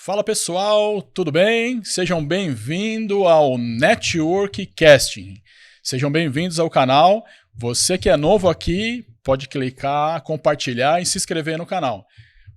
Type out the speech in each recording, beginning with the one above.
Fala pessoal, tudo bem? Sejam bem-vindos ao Network Casting. Sejam bem-vindos ao canal. Você que é novo aqui, pode clicar, compartilhar e se inscrever no canal.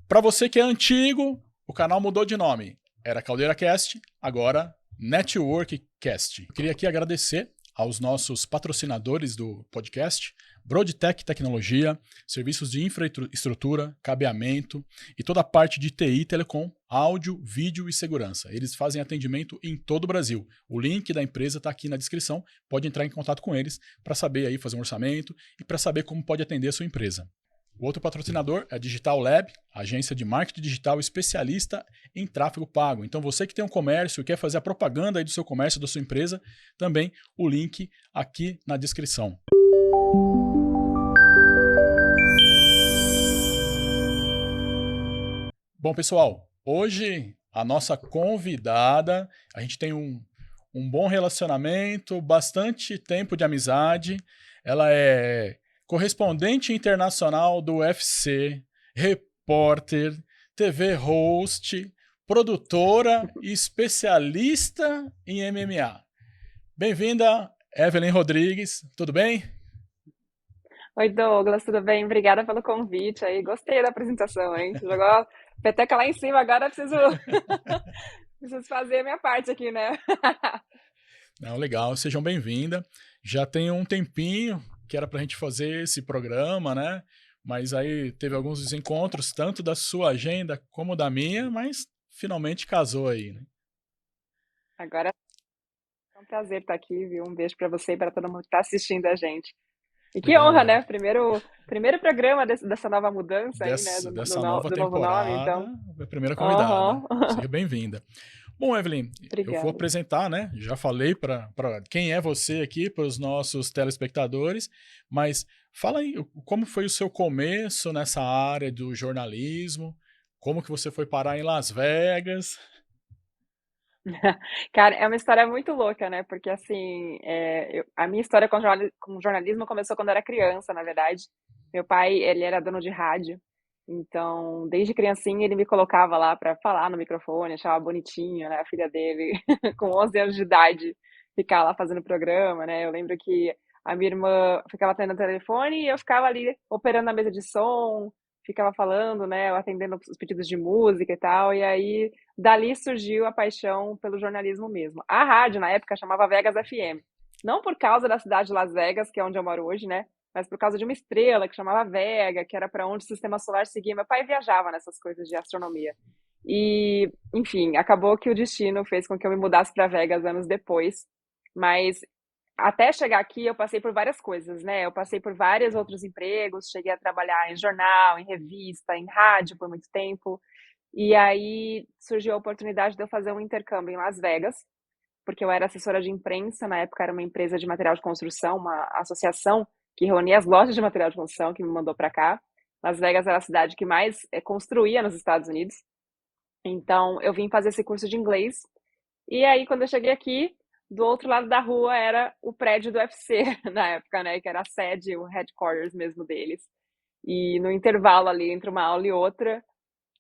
Para você que é antigo, o canal mudou de nome. Era Caldeira Cast, agora Network Cast. Eu queria aqui agradecer aos nossos patrocinadores do podcast, Brodtech Tecnologia, serviços de infraestrutura, cabeamento e toda a parte de TI e Telecom, áudio, vídeo e segurança. Eles fazem atendimento em todo o Brasil. O link da empresa está aqui na descrição. Pode entrar em contato com eles para saber aí fazer um orçamento e para saber como pode atender a sua empresa. O outro patrocinador é a Digital Lab, agência de marketing digital especialista em tráfego pago. Então você que tem um comércio e quer fazer a propaganda aí do seu comércio, da sua empresa, também o link aqui na descrição. Bom, pessoal, hoje a nossa convidada, a gente tem um bom relacionamento, bastante tempo de amizade. Ela é correspondente internacional do UFC, repórter, TV host, produtora e especialista em MMA. Bem-vinda, Evelyn Rodrigues, tudo bem? Oi, Douglas, tudo bem? Obrigada pelo convite aí. Gostei da apresentação, hein? Jogou a peteca lá em cima, agora eu preciso, preciso fazer a minha parte aqui, né? Não, legal, sejam bem-vindas. Já tem um tempinho que era para a gente fazer esse programa, né? Mas aí teve alguns desencontros, tanto da sua agenda como da minha, mas finalmente casou aí, né? Agora é um prazer estar aqui, viu? Um beijo para você e para todo mundo que está assistindo a gente. E que honra, Obrigado. né? Primeiro programa dessa nova mudança aí, né? Dessa nova Do novo nome, temporada, então. a primeira convidada. Aham. Seja bem-vinda. Bom, Evelyn, eu vou Obrigada. apresentar, né? Já falei para quem é você aqui, para os nossos telespectadores, mas fala aí como foi o seu começo nessa área do jornalismo, como que você foi parar em Las Vegas. Cara, é uma história muito louca, né? Porque, assim, a minha história com jornalismo começou quando eu era criança, na verdade. Meu pai, ele era dono de rádio. Então, desde criancinha, ele me colocava lá para falar no microfone, achava bonitinho, né? A filha dele, com 11 anos de idade, ficar lá fazendo programa, né? Eu lembro que a minha irmã ficava atendendo o telefone e eu ficava ali operando a mesa de som, ficava falando, né? Atendendo os pedidos de música e tal. E aí dali surgiu a paixão pelo jornalismo mesmo. A rádio, na época, chamava Vegas FM. Não por causa da cidade de Las Vegas, que é onde eu moro hoje, né? Mas por causa de uma estrela que chamava Vega, que era para onde o sistema solar seguia. Meu pai viajava nessas coisas de astronomia. E, enfim, acabou que o destino fez com que eu me mudasse para Vegas anos depois. Mas até chegar aqui, eu passei por várias coisas, né? Eu passei por vários outros empregos, cheguei a trabalhar em jornal, em revista, em rádio por muito tempo. E aí surgiu a oportunidade de eu fazer um intercâmbio em Las Vegas, porque eu era assessora de imprensa, na época era uma empresa de material de construção, uma associação que reunia as lojas de material de construção que me mandou para cá. Las Vegas era a cidade que mais construía nos Estados Unidos. Então eu vim fazer esse curso de inglês. E aí quando eu cheguei aqui, do outro lado da rua era o prédio do UFC na época, né, que era a sede, o headquarters mesmo deles. E no intervalo ali entre uma aula e outra,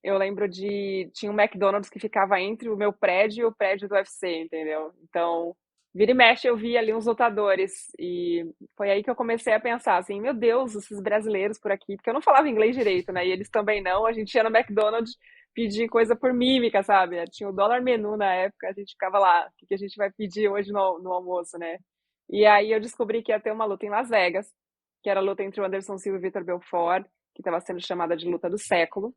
eu lembro de. Tinha um McDonald's que ficava entre o meu prédio e o prédio do UFC, entendeu? Então, vira e mexe, eu via ali uns lutadores. E foi aí que eu comecei a pensar assim: meu Deus, esses brasileiros por aqui, porque eu não falava inglês direito, né? E eles também não. A gente ia no McDonald's pedir coisa por mímica, sabe? Tinha o dólar menu na época, a gente ficava lá: o que a gente vai pedir hoje no almoço, né? E aí eu descobri que ia ter uma luta em Las Vegas, que era a luta entre o Anderson Silva e o Vitor Belfort, que estava sendo chamada de luta do século.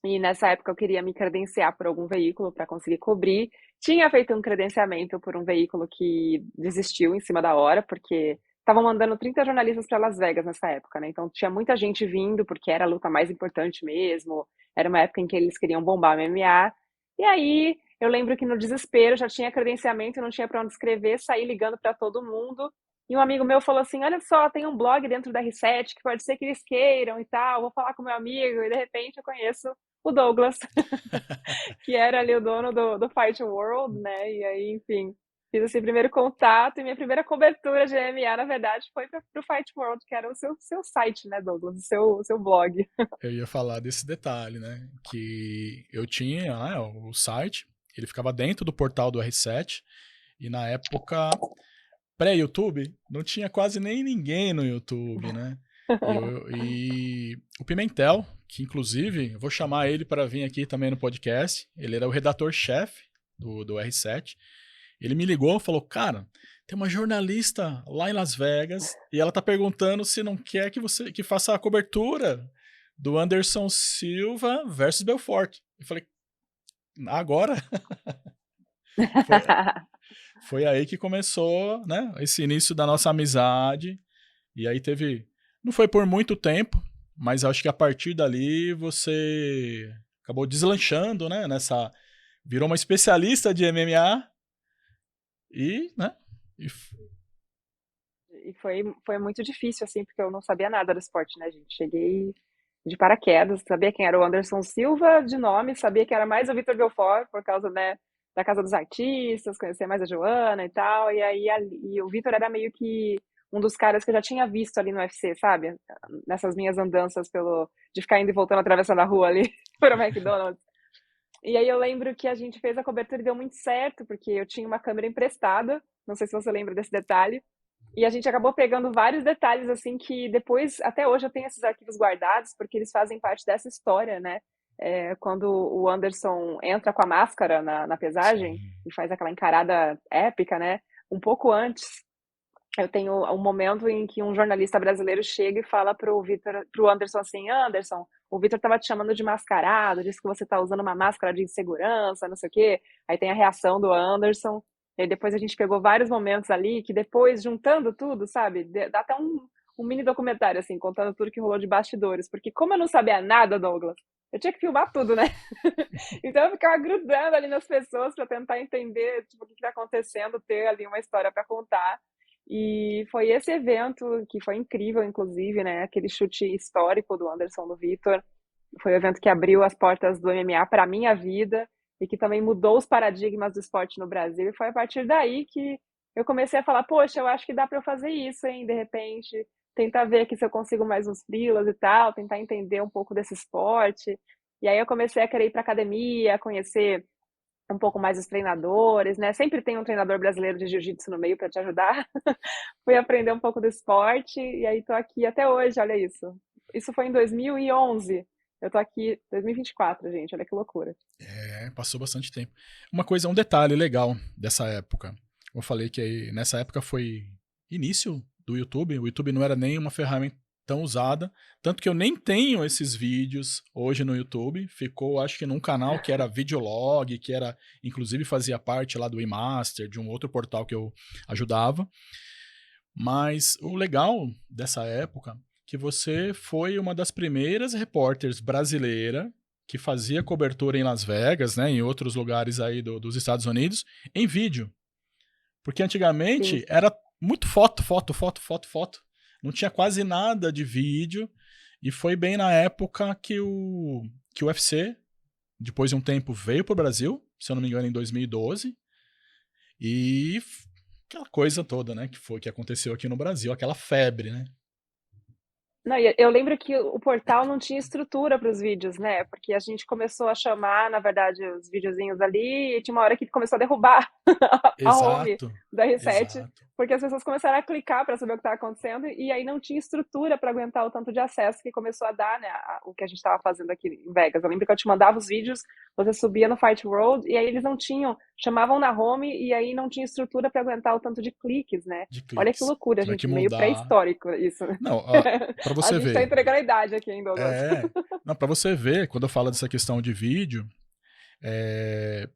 E nessa época eu queria me credenciar por algum veículo para conseguir cobrir. Tinha feito um credenciamento por um veículo que desistiu em cima da hora, porque estavam mandando 30 jornalistas para Las Vegas nessa época, né? Então tinha muita gente vindo, porque era a luta mais importante mesmo. Era uma época em que eles queriam bombar o MMA. E aí eu lembro que no desespero já tinha credenciamento, não tinha para onde escrever, saí ligando para todo mundo. E um amigo meu falou assim: olha só, tem um blog dentro da R7 que pode ser que eles queiram e tal. Vou falar com meu amigo. E de repente eu conheço o Douglas, que era ali o dono do Fight World, né? E aí, enfim, Fiz esse primeiro contato e minha primeira cobertura de MMA, na verdade, foi para o Fight World, que era o seu site, né, Douglas? O seu blog. Eu ia falar desse detalhe, né? Que eu tinha o site, ele ficava dentro do portal do R7, e na época pré-YouTube, não tinha quase nem ninguém no YouTube, né? E o Pimentel, que inclusive, eu vou chamar ele para vir aqui também no podcast, ele era o redator-chefe do R7, ele me ligou e falou, cara, tem uma jornalista lá em Las Vegas e ela tá perguntando se não quer que faça a cobertura do Anderson Silva versus Belfort. Eu falei, agora? Foi, foi aí que começou, né, esse início da nossa amizade. E aí teve... Não foi por muito tempo, mas acho que a partir dali você acabou deslanchando, né, virou uma especialista de MMA e, né, E foi muito difícil, assim, porque eu não sabia nada do esporte, né, gente? Cheguei de paraquedas, sabia quem era o Anderson Silva de nome, sabia que era mais o Vitor Belfort, por causa, né, da Casa dos Artistas, conhecer mais a Joana e tal, e aí e o Vitor era meio que um dos caras que eu já tinha visto ali no UFC, sabe? Nessas minhas andanças de ficar indo e voltando atravessando a rua ali para o McDonald's. E aí eu lembro que a gente fez a cobertura e deu muito certo, porque eu tinha uma câmera emprestada, não sei se você lembra desse detalhe, e a gente acabou pegando vários detalhes, assim, que depois, até hoje, eu tenho esses arquivos guardados, porque eles fazem parte dessa história, né? Quando o Anderson entra com a máscara na pesagem sim. e faz aquela encarada épica, né? Um pouco antes, eu tenho um momento em que um jornalista brasileiro chega e fala pro Anderson assim, Anderson, o Vitor estava te chamando de mascarado, disse que você está usando uma máscara de insegurança, não sei o quê. Aí tem a reação do Anderson, e depois a gente pegou vários momentos ali, que depois, juntando tudo, sabe, dá até um mini documentário, assim, contando tudo que rolou de bastidores, porque como eu não sabia nada, Douglas, eu tinha que filmar tudo, né? Então eu ficava grudando ali nas pessoas para tentar entender, tipo, o que está acontecendo, ter ali uma história para contar. E foi esse evento que foi incrível, inclusive, né? Aquele chute histórico do Anderson no Vitor. Foi o evento que abriu as portas do MMA para a minha vida e que também mudou os paradigmas do esporte no Brasil. E foi a partir daí que eu comecei a falar: poxa, eu acho que dá para eu fazer isso, hein? De repente, tentar ver aqui se eu consigo mais uns freelas e tal, tentar entender um pouco desse esporte. E aí eu comecei a querer ir para academia, conhecer um pouco mais os treinadores, né? Sempre tem um treinador brasileiro de jiu-jitsu no meio para te ajudar. Fui aprender um pouco do esporte e aí tô aqui até hoje, olha isso. Isso foi em 2011. Eu tô aqui em 2024, gente, olha que loucura. Passou bastante tempo. Um detalhe legal dessa época. Eu falei que nessa época foi início do YouTube. O YouTube não era nem uma ferramenta tão usada. Tanto que eu nem tenho esses vídeos hoje no YouTube. Ficou, acho que num canal que era Videolog, que era, inclusive fazia parte lá do eMaster, de um outro portal que eu ajudava. Mas o legal dessa época que você foi uma das primeiras repórteres brasileira que fazia cobertura em Las Vegas, né, em outros lugares aí dos Estados Unidos, em vídeo. Porque Sim. antigamente era muito foto, foto, foto, foto, foto. Não tinha quase nada de vídeo. E foi bem na época que o UFC, depois de um tempo, veio para o Brasil, se eu não me engano, em 2012. E aquela coisa toda, né, que aconteceu aqui no Brasil, aquela febre, né? Não, e eu lembro que o portal não tinha estrutura para os vídeos, né? Porque a gente começou a chamar, na verdade, os videozinhos ali, e tinha uma hora que começou a derrubar a home Exato, da R7, exato. porque as pessoas começaram a clicar para saber o que estava acontecendo, e aí não tinha estrutura para aguentar o tanto de acesso que começou a dar, né? O que a gente estava fazendo aqui em Vegas. Eu lembro que eu te mandava os vídeos, você subia no Fight World, e aí eles não tinham, chamavam na home, e aí não tinha estrutura para aguentar o tanto de cliques, né? De Olha que cliques. loucura, Tinha que gente, meio mudar. pré-histórico isso. Não, para A você gente tá ver. entregando a idade aqui, hein, Douglas? É. Não, para você ver, quando eu falo dessa questão de vídeo, é,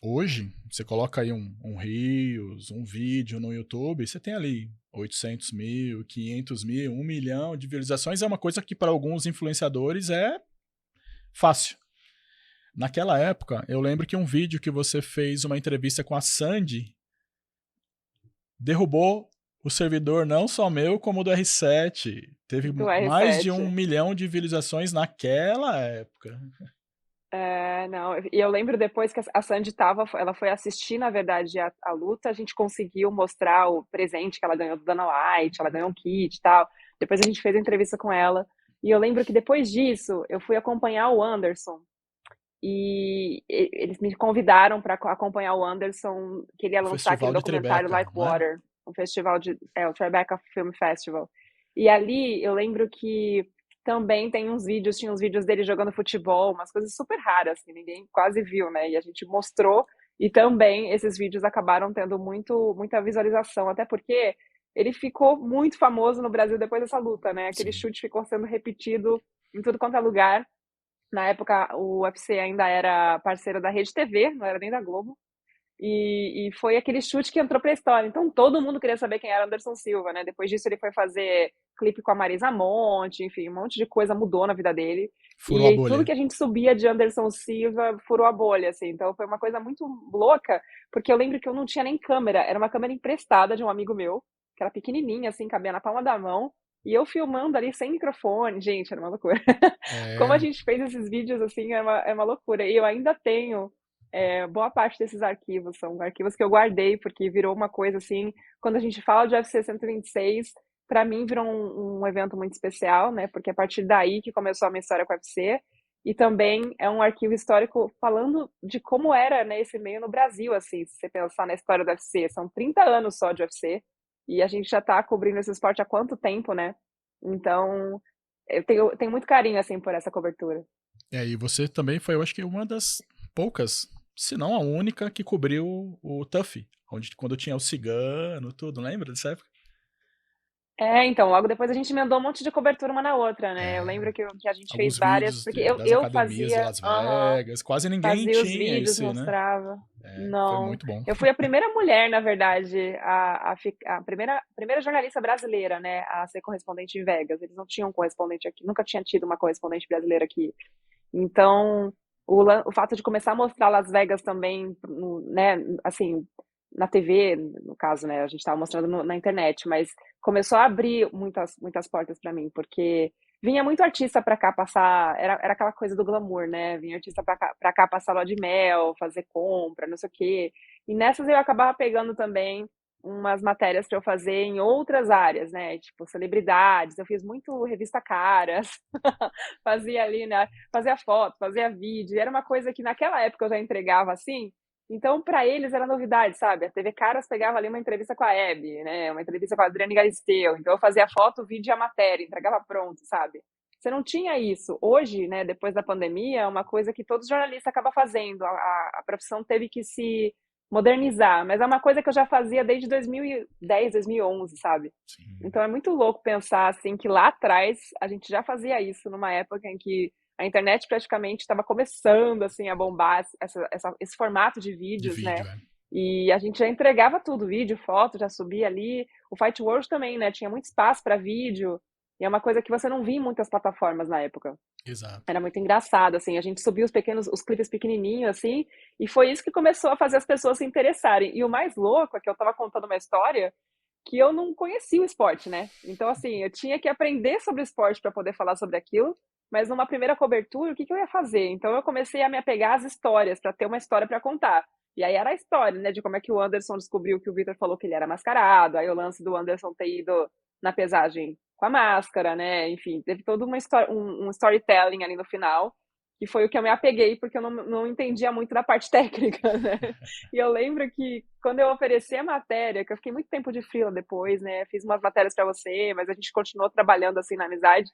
hoje, você coloca aí um Reels, um vídeo no YouTube, você tem ali 800 mil, 500 mil, 1 milhão de visualizações. É uma coisa que para alguns influenciadores é fácil. Naquela época, eu lembro que um vídeo que você fez uma entrevista com a Sandy derrubou o servidor não só meu, como do R7. Teve Do mais de 1 R7. milhão de visualizações naquela época. Não, e eu lembro depois que a Sandy ela foi assistir, na verdade, a luta, a gente conseguiu mostrar o presente que ela ganhou do Dana White, ela ganhou um kit e tal. Depois a gente fez a entrevista com ela. E eu lembro que depois disso, eu fui acompanhar o Anderson. Eles me convidaram para acompanhar o Anderson, que ele ia O lançar aquele Festival de documentário Tribeca, Like não era? Water, um festival o Tribeca Film Festival. E ali eu lembro que também tinha uns vídeos dele jogando futebol, umas coisas super raras que ninguém quase viu, né? E a gente mostrou, e também esses vídeos acabaram tendo muita visualização, até porque ele ficou muito famoso no Brasil depois dessa luta, né? Aquele Sim. chute ficou sendo repetido em tudo quanto é lugar. Na época, o UFC ainda era parceiro da Rede TV, não era nem da Globo. E foi aquele chute que entrou pra história. Então todo mundo queria saber quem era Anderson Silva, né? Depois disso ele foi fazer clipe com a Marisa Monte, enfim, um monte de coisa mudou na vida dele. Furou E a aí, tudo bolha. que a gente subia de Anderson Silva furou a bolha, assim. Então foi uma coisa muito louca, porque eu lembro que eu não tinha nem câmera, era uma câmera emprestada de um amigo meu, que era pequenininha, assim, cabia na palma da mão. E eu filmando ali sem microfone, gente, era uma loucura. Como a É, gente fez esses vídeos, assim, é uma loucura. E eu ainda tenho boa parte desses arquivos são arquivos que eu guardei, porque virou uma coisa assim, quando a gente fala de UFC 126, para mim virou um evento muito especial, né? Porque é a partir daí que começou a minha história com o UFC, e também é um arquivo histórico falando de como era, né, esse meio no Brasil, assim, se você pensar na história do UFC, são 30 anos só de UFC, e a gente já tá cobrindo esse esporte há quanto tempo, né? Então, tenho muito carinho, assim, por essa cobertura. e você também foi, eu acho que uma das poucas, se não a única, que cobriu o TUF, quando tinha o Cigano, tudo, lembra dessa época? Então, logo depois a gente emendou um monte de cobertura uma na outra, né? Eu É, lembro que a gente fez alguns várias, vídeos porque das eu academias de fazia, Las aham, Vegas, quase ninguém fazia os tinha vídeos, esse, né? mostrava. Foi Não, muito bom. eu fui a primeira mulher, na verdade, a primeira jornalista brasileira, né, a ser correspondente em Vegas. Eles não tinham correspondente aqui, nunca tinha tido uma correspondente brasileira aqui. Então, o fato de começar a mostrar Las Vegas também, né, assim, na TV, no caso, né, a gente estava mostrando na internet, mas começou a abrir muitas portas para mim, porque vinha muito artista para cá passar, era aquela coisa do glamour, né? Vinha artista para cá passar lua de mel, fazer compra, não sei o quê. E nessas eu acabava pegando também umas matérias para eu fazer em outras áreas, né? Tipo, celebridades, eu fiz muito revista Caras, fazia ali, né? Fazia foto, fazia vídeo, era uma coisa que naquela época eu já entregava assim, então para eles era novidade, sabe? A TV Caras pegava ali uma entrevista com a Hebe, né? Uma entrevista com a Adriane Galisteu, então eu fazia foto, vídeo e a matéria, entregava pronto, sabe? Você não tinha isso. Hoje, né, depois da pandemia, é uma coisa que todos os jornalistas acabam fazendo. A profissão teve que se modernizar, mas é uma coisa que eu já fazia desde 2010, 2011, sabe? Sim. Então é muito louco pensar assim que lá atrás a gente já fazia isso numa época em que a internet praticamente estava começando assim a bombar esse formato de De vídeos, né? vídeo, é. E a gente já entregava tudo, vídeo, foto, já subia ali. O Fight World também, né? Tinha muito espaço para vídeo. E é uma coisa que você não via em muitas plataformas na época. Exato. Era muito engraçado, assim, a gente subia os clipes pequenininhos, assim, e foi isso que começou a fazer as pessoas se interessarem. E o mais louco é que eu estava contando uma história que eu não conhecia o esporte, né? Então, assim, eu tinha que aprender sobre o esporte para poder falar sobre aquilo, mas numa primeira cobertura, o que eu ia fazer? Então, eu comecei a me apegar às histórias, para ter uma história para contar. E aí era a história, né, de como é que o Anderson descobriu que o Vitor falou que ele era mascarado, aí o lance do Anderson ter ido na pesagem com a máscara, né? Enfim, teve toda uma história, um storytelling ali no final, que foi o que eu me apeguei, porque eu não entendia muito da parte técnica, né? E eu lembro que quando eu ofereci a matéria, que eu fiquei muito tempo de freela depois, né? Fiz umas matérias para você, mas a gente continuou trabalhando assim na amizade.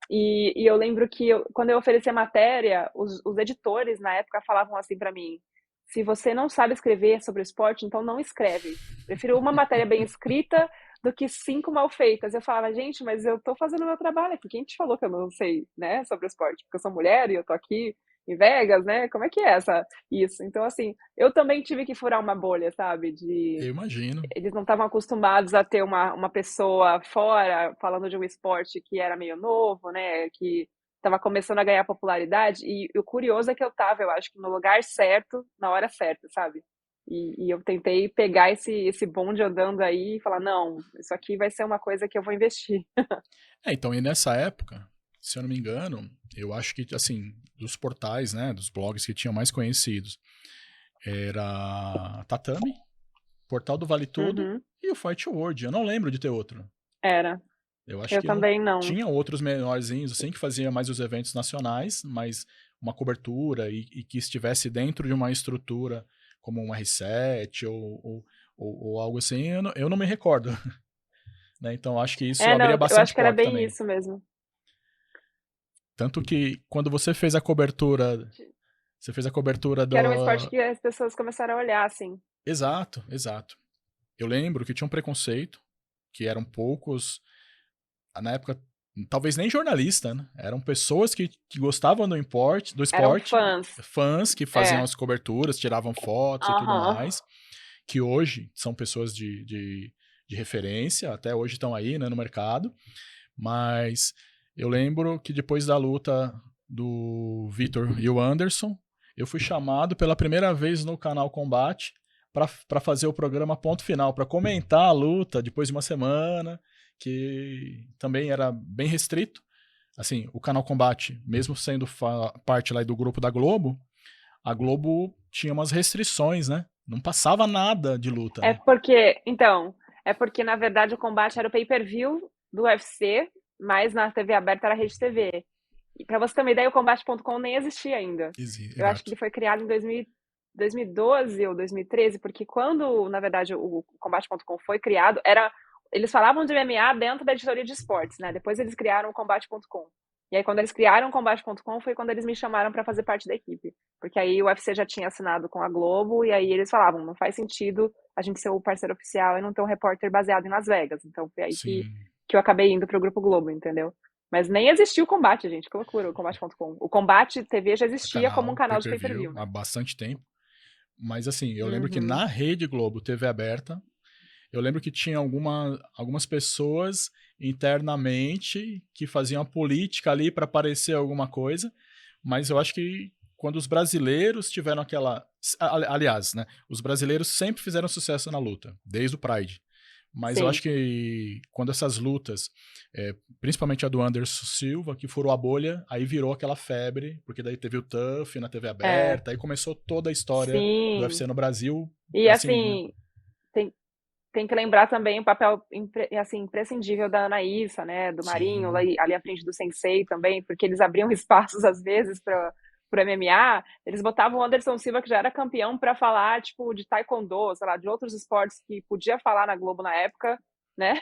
E eu lembro que quando eu ofereci a matéria, os editores na época falavam assim para mim: se você não sabe escrever sobre o esporte, então não escreve. Prefiro uma matéria bem escrita do que 5 mal feitas. Eu falava, gente, mas eu tô fazendo o meu trabalho aqui. Quem te falou que eu não sei, né, sobre o esporte? Porque eu sou mulher e eu tô aqui em Vegas, né? Como é que é isso? Então, assim, eu também tive que furar uma bolha, sabe? Eu imagino. Eles não estavam acostumados a ter uma pessoa fora falando de um esporte que era meio novo, né? Que estava começando a ganhar popularidade. E o curioso é que eu estava, eu acho que no lugar certo, na hora certa, sabe? E eu tentei pegar esse bonde andando aí e falar: não, isso aqui vai ser uma coisa que eu vou investir. Então, e nessa época, se eu não me engano, eu acho que, assim, dos portais, né, dos blogs que tinham mais conhecidos, era Tatame, Portal do Vale Tudo Uhum. e o Fight World. Eu não lembro de ter outro. Era. Eu acho Eu que não também não. tinha outros menorzinhos, assim, que fazia mais os eventos nacionais, mas uma cobertura e que estivesse dentro de uma estrutura como um R7 ou algo assim, eu não me recordo. Né? Então acho que isso É, abria não, eu acho bastante que era porta bem também. isso mesmo. Tanto que quando você fez a cobertura Que era um esporte do. que as pessoas começaram a olhar, assim. Exato, exato. Eu lembro que tinha um preconceito, que eram poucos, na época, talvez nem jornalista, né? Eram pessoas que gostavam do Eram esporte, fãs. fãs que faziam É. as coberturas, tiravam fotos e tudo Aham. mais, que hoje são pessoas de referência, até hoje estão aí, né, no mercado. Mas eu lembro que depois da luta do Vitor e o Anderson, eu fui chamado pela primeira vez no canal Combate para fazer o programa Ponto Final, para comentar a luta depois de uma semana, que também era bem restrito. Assim, o canal Combate, mesmo sendo parte lá do grupo da Globo, a Globo tinha umas restrições, né? Não passava nada de luta, É né? porque, então, é porque na verdade o combate era o pay-per-view do UFC, mas na TV aberta era a Rede TV. E pra você ter uma ideia, o combate.com nem existia ainda. Eu acho que Exato. ele foi criado em 2012 ou 2013, porque quando, na verdade, o combate.com foi criado, eles falavam de MMA dentro da editoria de esportes, né? Depois eles criaram o combate.com. E aí quando eles criaram o combate.com foi quando eles me chamaram para fazer parte da equipe, porque aí o UFC já tinha assinado com a Globo e aí eles falavam, não faz sentido a gente ser o parceiro oficial e não ter um repórter baseado em Las Vegas. Então foi aí Sim. que eu acabei indo pro Grupo Globo, entendeu? Mas nem existia o Combate, gente. Que loucura, o Combate.com. O Combate TV já existia como um Canal, canal de pay-per-view, pay-per-view, há né? bastante tempo. Mas assim, eu lembro que Uhum. na Rede Globo TV aberta, eu lembro que tinha algumas pessoas internamente que faziam a política ali para aparecer alguma coisa, mas eu acho que quando os brasileiros tiveram aquela. Aliás, né? Os brasileiros sempre fizeram sucesso na luta, desde o Pride. Mas eu acho Sim, que quando essas lutas, principalmente a do Anderson Silva, que furou a bolha, aí virou aquela febre, porque daí teve o TUF na TV é. aberta, aí começou toda a história do Sim. UFC no Brasil, E assim, né? assim, tem, tem que lembrar também o papel assim, imprescindível da Anaísa, né? Do Marinho, Sim, ali à frente do Sensei também, porque eles abriam espaços, às vezes, para o MMA. Eles botavam o Anderson Silva, que já era campeão, para falar, tipo, de taekwondo, sei lá, de outros esportes que podia falar na Globo na época, né?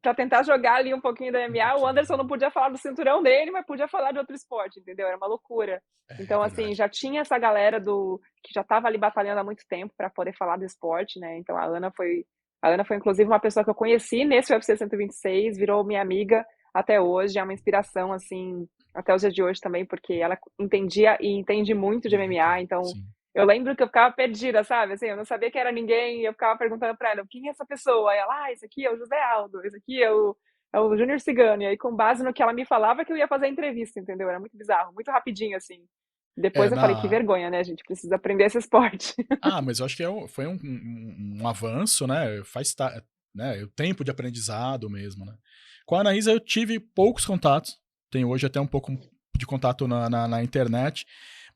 Para tentar jogar ali um pouquinho da um MMA. O Anderson pouquinho. não podia falar do cinturão dele, mas podia falar de outro esporte, entendeu? Era uma loucura. É Então, assim, verdade. já tinha essa galera do que já estava ali batalhando há muito tempo para poder falar do esporte, né? Então, a Ana foi inclusive uma pessoa que eu conheci nesse UFC 126, virou minha amiga até hoje, é uma inspiração assim, até os dias de hoje também, porque ela entendia e entende muito de Muito, MMA, então sim. eu lembro que eu ficava perdida, sabe? Assim, eu não sabia que era ninguém, e eu ficava perguntando pra ela, quem é essa pessoa? Aí ela, esse aqui é o José Aldo, esse aqui é o Júnior Cigano. E aí, com base no que ela me falava, que eu ia fazer a entrevista, entendeu? Era muito bizarro, muito rapidinho, assim. É, Depois eu falei, que na. vergonha, né? A gente precisa aprender esse esporte. Ah, mas eu acho que foi um avanço, né? Né? O tempo de aprendizado mesmo, né? Com a Anaísa eu tive poucos contatos. Tenho hoje até um pouco de contato na internet,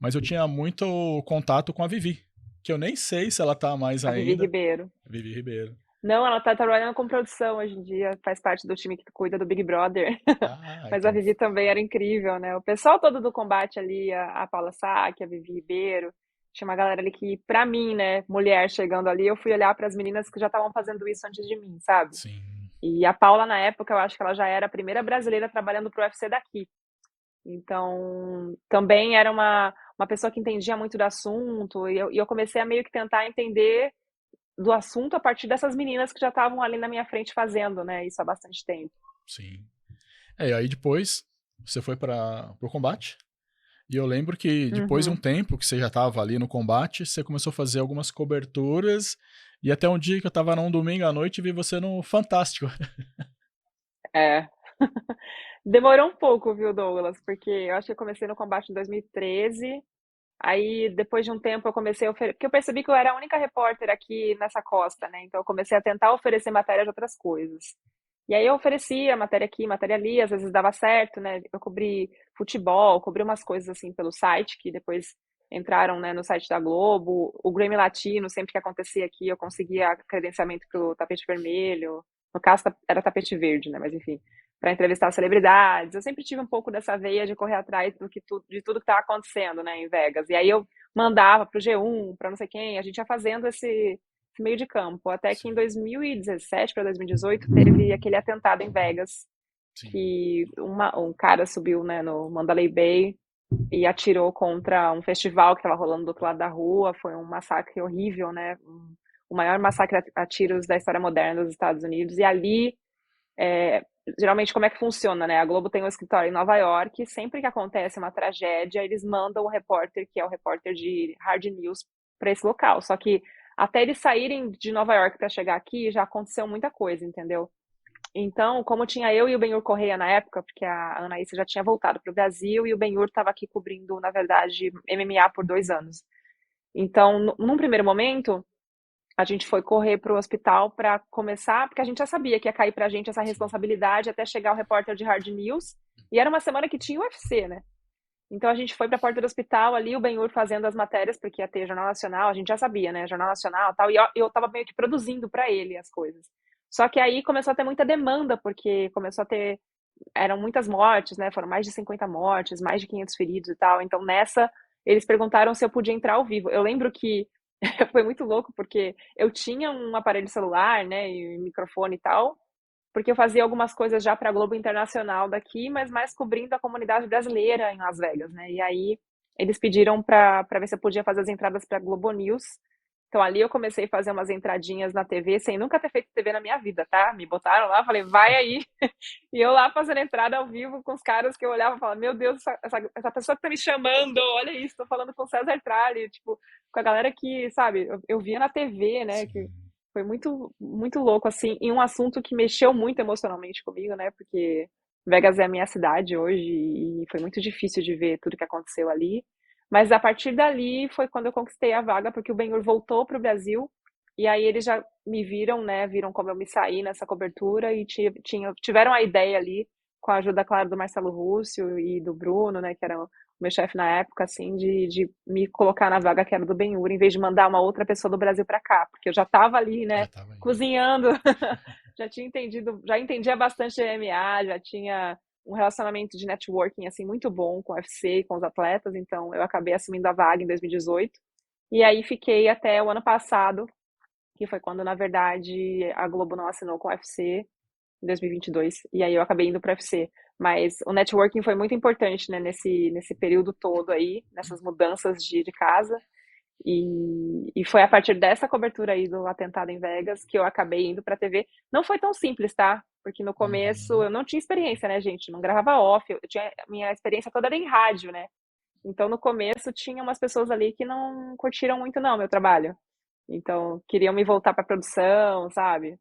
mas eu tinha muito contato com a Vivi, que eu nem sei se ela tá mais A Vivi ainda. Ribeiro. Vivi Ribeiro. Não, ela tá trabalhando com produção hoje em dia, faz parte do time que cuida do Big Brother. Ah, Mas a então. Vivi também era incrível, né? O pessoal todo do combate ali, a Paula Sack, a Vivi Ribeiro, tinha uma galera ali que, pra mim, né, mulher chegando ali, eu fui olhar para as meninas que já estavam fazendo isso antes de mim, sabe? Sim. E a Paula, na época, eu acho que ela já era a primeira brasileira trabalhando pro UFC daqui. Então, também era uma pessoa que entendia muito do assunto, e eu comecei a meio que tentar entender do assunto a partir dessas meninas que já estavam ali na minha frente fazendo, né? Isso há bastante tempo. Sim. E aí depois você foi para o combate. E eu lembro que depois de um Uhum. tempo que você já estava ali no combate, você começou a fazer algumas coberturas. E até um dia que eu estava num domingo à noite e vi você no Fantástico. É. Demorou um pouco, viu, Douglas? Porque eu acho que eu comecei no combate em 2013. Aí, depois de um tempo, eu comecei a oferecer. Porque eu percebi que eu era a única repórter aqui nessa costa, né? Então, eu comecei a tentar oferecer matéria de outras coisas. E aí eu oferecia matéria aqui, matéria ali, às vezes dava certo, né? Eu cobri futebol, cobri umas coisas assim pelo site, que depois entraram, né, no site da Globo. O Grammy Latino, sempre que acontecia aqui, eu conseguia credenciamento pro tapete vermelho. No caso, era tapete verde, né? Mas enfim, para entrevistar celebridades. Eu sempre tive um pouco dessa veia de correr atrás de tudo que estava acontecendo, né, em Vegas. E aí eu mandava pro G1, para não sei quem, a gente ia fazendo esse meio de campo. Até que em Sim, 2017 para 2018 teve aquele atentado em Vegas, sim. que um cara subiu, né, no Mandalay Bay e atirou contra um festival que estava rolando do outro lado da rua. Foi um massacre horrível, né? O maior massacre a tiros da história moderna dos Estados Unidos. E ali, geralmente, como é que funciona, né? A Globo tem um escritório em Nova York. E sempre que acontece uma tragédia, eles mandam o repórter, que é o repórter de hard news, para esse local. Só que até eles saírem de Nova York para chegar aqui, já aconteceu muita coisa, entendeu? Então, como tinha eu e o Benhur Correia na época, porque a Anaísa já tinha voltado para o Brasil e o Benhur estava aqui cobrindo, na verdade, MMA por 2 anos. Então, num primeiro momento, a gente foi correr para o hospital para começar, porque a gente já sabia que ia cair para a gente essa Sim. responsabilidade até chegar o repórter de Hard News. E era uma semana que tinha UFC, né? Então a gente foi para a porta do hospital ali, o Benhur fazendo as matérias, porque ia ter Jornal Nacional, a gente já sabia, né? Jornal Nacional e tal, e eu tava meio que produzindo para ele as coisas. Só que aí começou a ter muita demanda, porque começou a ter. Eram muitas mortes, né? Foram mais de 50 mortes, mais de 500 feridos e tal. Então nessa, eles perguntaram se eu podia entrar ao vivo. Eu lembro que foi muito louco, porque eu tinha um aparelho celular, né? E microfone e tal, porque eu fazia algumas coisas já para a Globo Internacional daqui, mas mais cobrindo a comunidade brasileira em Las Vegas, né? E aí eles pediram para ver se eu podia fazer as entradas para a Globo News. Então ali eu comecei a fazer umas entradinhas na TV, sem nunca ter feito TV na minha vida, tá? Me botaram lá, falei, vai aí. E eu lá fazendo entrada ao vivo com os caras que eu olhava e falava, meu Deus, essa pessoa que tá me chamando, olha isso, tô falando com o César Tralli, tipo, com a galera que, sabe, eu via na TV, né? Que Sim. foi muito, muito louco, assim, e um assunto que mexeu muito emocionalmente comigo, né? Porque Vegas é a minha cidade hoje e foi muito difícil de ver tudo que aconteceu ali. Mas a partir dali foi quando eu conquistei a vaga, porque o Ben-Hur voltou para o Brasil e aí eles já me viram, né? Viram como eu me saí nessa cobertura e tiveram a ideia ali, com a ajuda, claro, do Marcelo Rússio e do Bruno, né? Que era o meu chefe na época, assim, de me colocar na vaga que era do Ben-Hur, em vez de mandar uma outra pessoa do Brasil para cá, porque eu já estava ali, Já né? tava aí. Cozinhando, já tinha entendido, já entendia bastante MMA, já tinha um relacionamento de networking assim muito bom com o UFC e com os atletas, então eu acabei assumindo a vaga em 2018. E aí fiquei até o ano passado, que foi quando, na verdade, a Globo não assinou com o UFC em 2022, e aí eu acabei indo para o UFC. Mas o networking foi muito importante, né, nesse período todo aí, nessas mudanças de casa. E foi a partir dessa cobertura aí do atentado em Vegas que eu acabei indo pra TV. Não foi tão simples, tá? Porque no começo Uhum. eu não tinha experiência, né, gente? Não gravava off, eu tinha minha experiência toda era em rádio, né? Então no começo tinha umas pessoas ali que não curtiram muito não meu trabalho. Então queriam me voltar pra produção, sabe?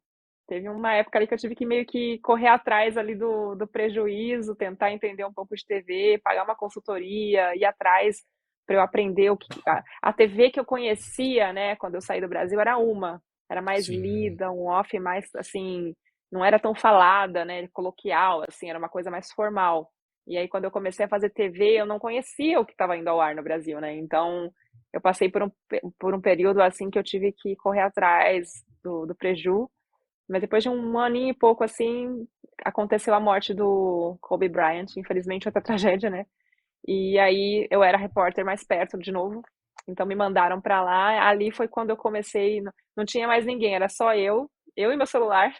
Teve uma época ali que eu tive que meio que correr atrás ali do prejuízo, tentar entender um pouco de TV, pagar uma consultoria, ir atrás para eu aprender o que a TV que eu conhecia, né, quando eu saí do Brasil era mais Sim. lida, um off mais assim, não era tão falada, né, coloquial, assim, era uma coisa mais formal. E aí quando eu comecei a fazer TV, eu não conhecia o que estava indo ao ar no Brasil, né? Então eu passei por um período assim que eu tive que correr atrás do preju, mas depois de um aninho e pouco assim, aconteceu a morte do Kobe Bryant, infelizmente outra tragédia, né? E aí eu era repórter mais perto de novo, então me mandaram pra lá. Ali foi quando eu comecei, não tinha mais ninguém, era só eu e meu celular.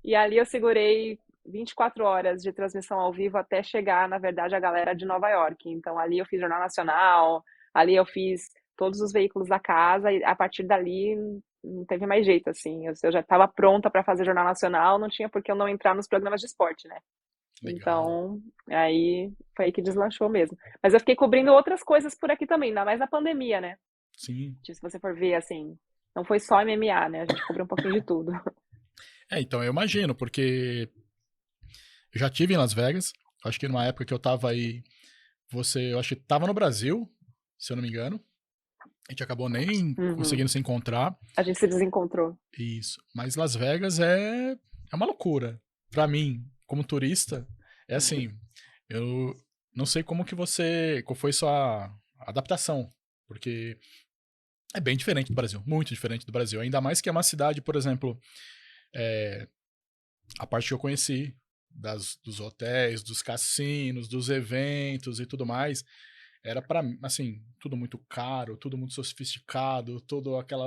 E ali eu segurei 24 horas de transmissão ao vivo até chegar, na verdade, a galera de Nova York. Então ali eu fiz Jornal Nacional, ali eu fiz todos os veículos da casa e a partir dali não teve mais jeito, assim. Eu já estava pronta para fazer Jornal Nacional, não tinha por que eu não entrar nos programas de esporte, né? Legal. Então, aí foi aí que deslanchou mesmo. Mas eu fiquei cobrindo outras coisas por aqui também, ainda mais na pandemia, né? Sim. Se você for ver, assim, não foi só MMA, né? A gente cobriu um pouquinho de tudo. Então eu imagino, porque eu já tive em Las Vegas. Acho que numa época que eu tava aí, eu acho que tava no Brasil, se eu não me engano. A gente acabou nem Uhum. conseguindo se encontrar. A gente se desencontrou. Isso. Mas Las Vegas é uma loucura. pra mim, como turista, é assim, eu não sei qual foi sua adaptação, porque é bem diferente do Brasil, muito diferente do Brasil. Ainda mais que é uma cidade, por exemplo, é, a parte que eu conheci, dos hotéis, dos cassinos, dos eventos e tudo mais, era para assim, tudo muito caro, tudo muito sofisticado, tudo aquela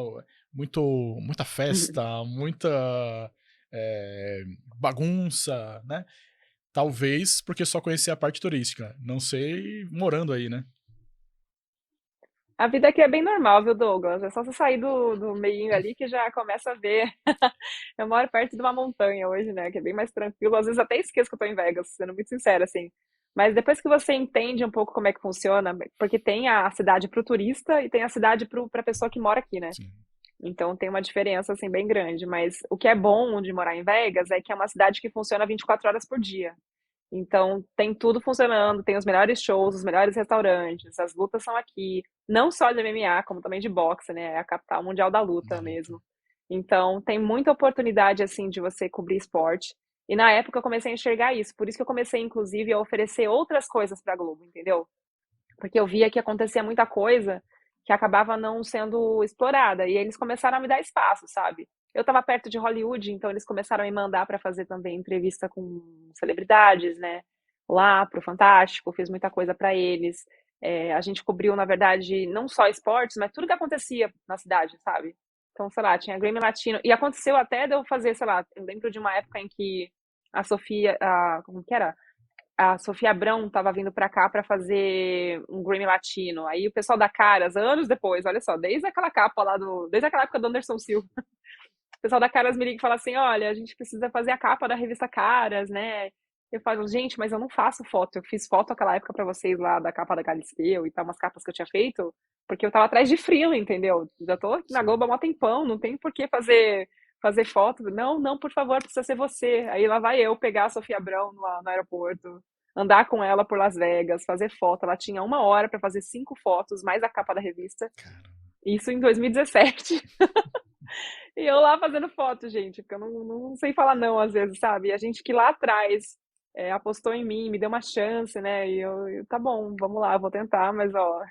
muita festa, muita é, bagunça, né? Talvez porque só conhecia a parte turística. Não sei morando aí, né? A vida aqui é bem normal, viu, Douglas? É só você sair do meinho ali que já começa a ver. Eu moro perto de uma montanha hoje, né? Que é bem mais tranquilo. Às vezes até esqueço que eu tô em Vegas, sendo muito sincera, assim. Mas depois que você entende um pouco como é que funciona, porque tem a cidade pro turista e tem a cidade pra pessoa que mora aqui, né? Sim. Então tem uma diferença, assim, bem grande. Mas o que é bom de morar em Vegas é que é uma cidade que funciona 24 horas por dia. Então, tem tudo funcionando, tem os melhores shows, os melhores restaurantes, as lutas são aqui, não só de MMA, como também de boxe, né? É a capital mundial da Da luta luta. mesmo. Então, tem muita oportunidade, assim, de você cobrir esporte. E na época eu comecei a enxergar isso, por isso que eu comecei, inclusive, a oferecer outras coisas para a Globo, entendeu? Porque eu via que acontecia muita coisa que acabava não sendo explorada. E eles começaram a me dar espaço, sabe? Eu estava perto de Hollywood, então eles começaram a me mandar para fazer também entrevista com celebridades, né? Lá pro Fantástico, fiz muita coisa para eles. A gente cobriu, na verdade, não só esportes, mas tudo que acontecia na cidade, sabe? Então, sei lá, tinha Grammy Latino. E aconteceu até de eu fazer, sei lá, eu lembro de uma época em que a Sofia, como que era? A Sofia Abrão estava vindo para cá para fazer um Grammy Latino. Aí o pessoal da Caras, anos depois, olha só, desde aquela capa lá desde aquela época do Anderson Silva, o pessoal da Caras me liga e fala assim: olha, a gente precisa fazer a capa da revista Caras, né? Eu falo, gente, mas eu não faço foto. Eu fiz foto naquela época para vocês lá da capa da Galisteu e tal, umas capas que eu tinha feito, porque eu tava atrás de freela, entendeu? Já tô aqui na Sim. Globo há um tempão, não tem por que fazer foto. Não, não, por favor, precisa ser você. Aí lá vai eu pegar a Sofia Abrão no aeroporto, andar com ela por Las Vegas, fazer foto. Ela tinha 1 hora para fazer 5 fotos, mais a capa da revista. Cara, Isso em 2017. E eu lá fazendo foto, gente, porque eu não sei falar não às vezes, sabe? E a gente que lá atrás apostou em mim, me deu uma chance, né? E tá bom, vamos lá, vou tentar, mas ó,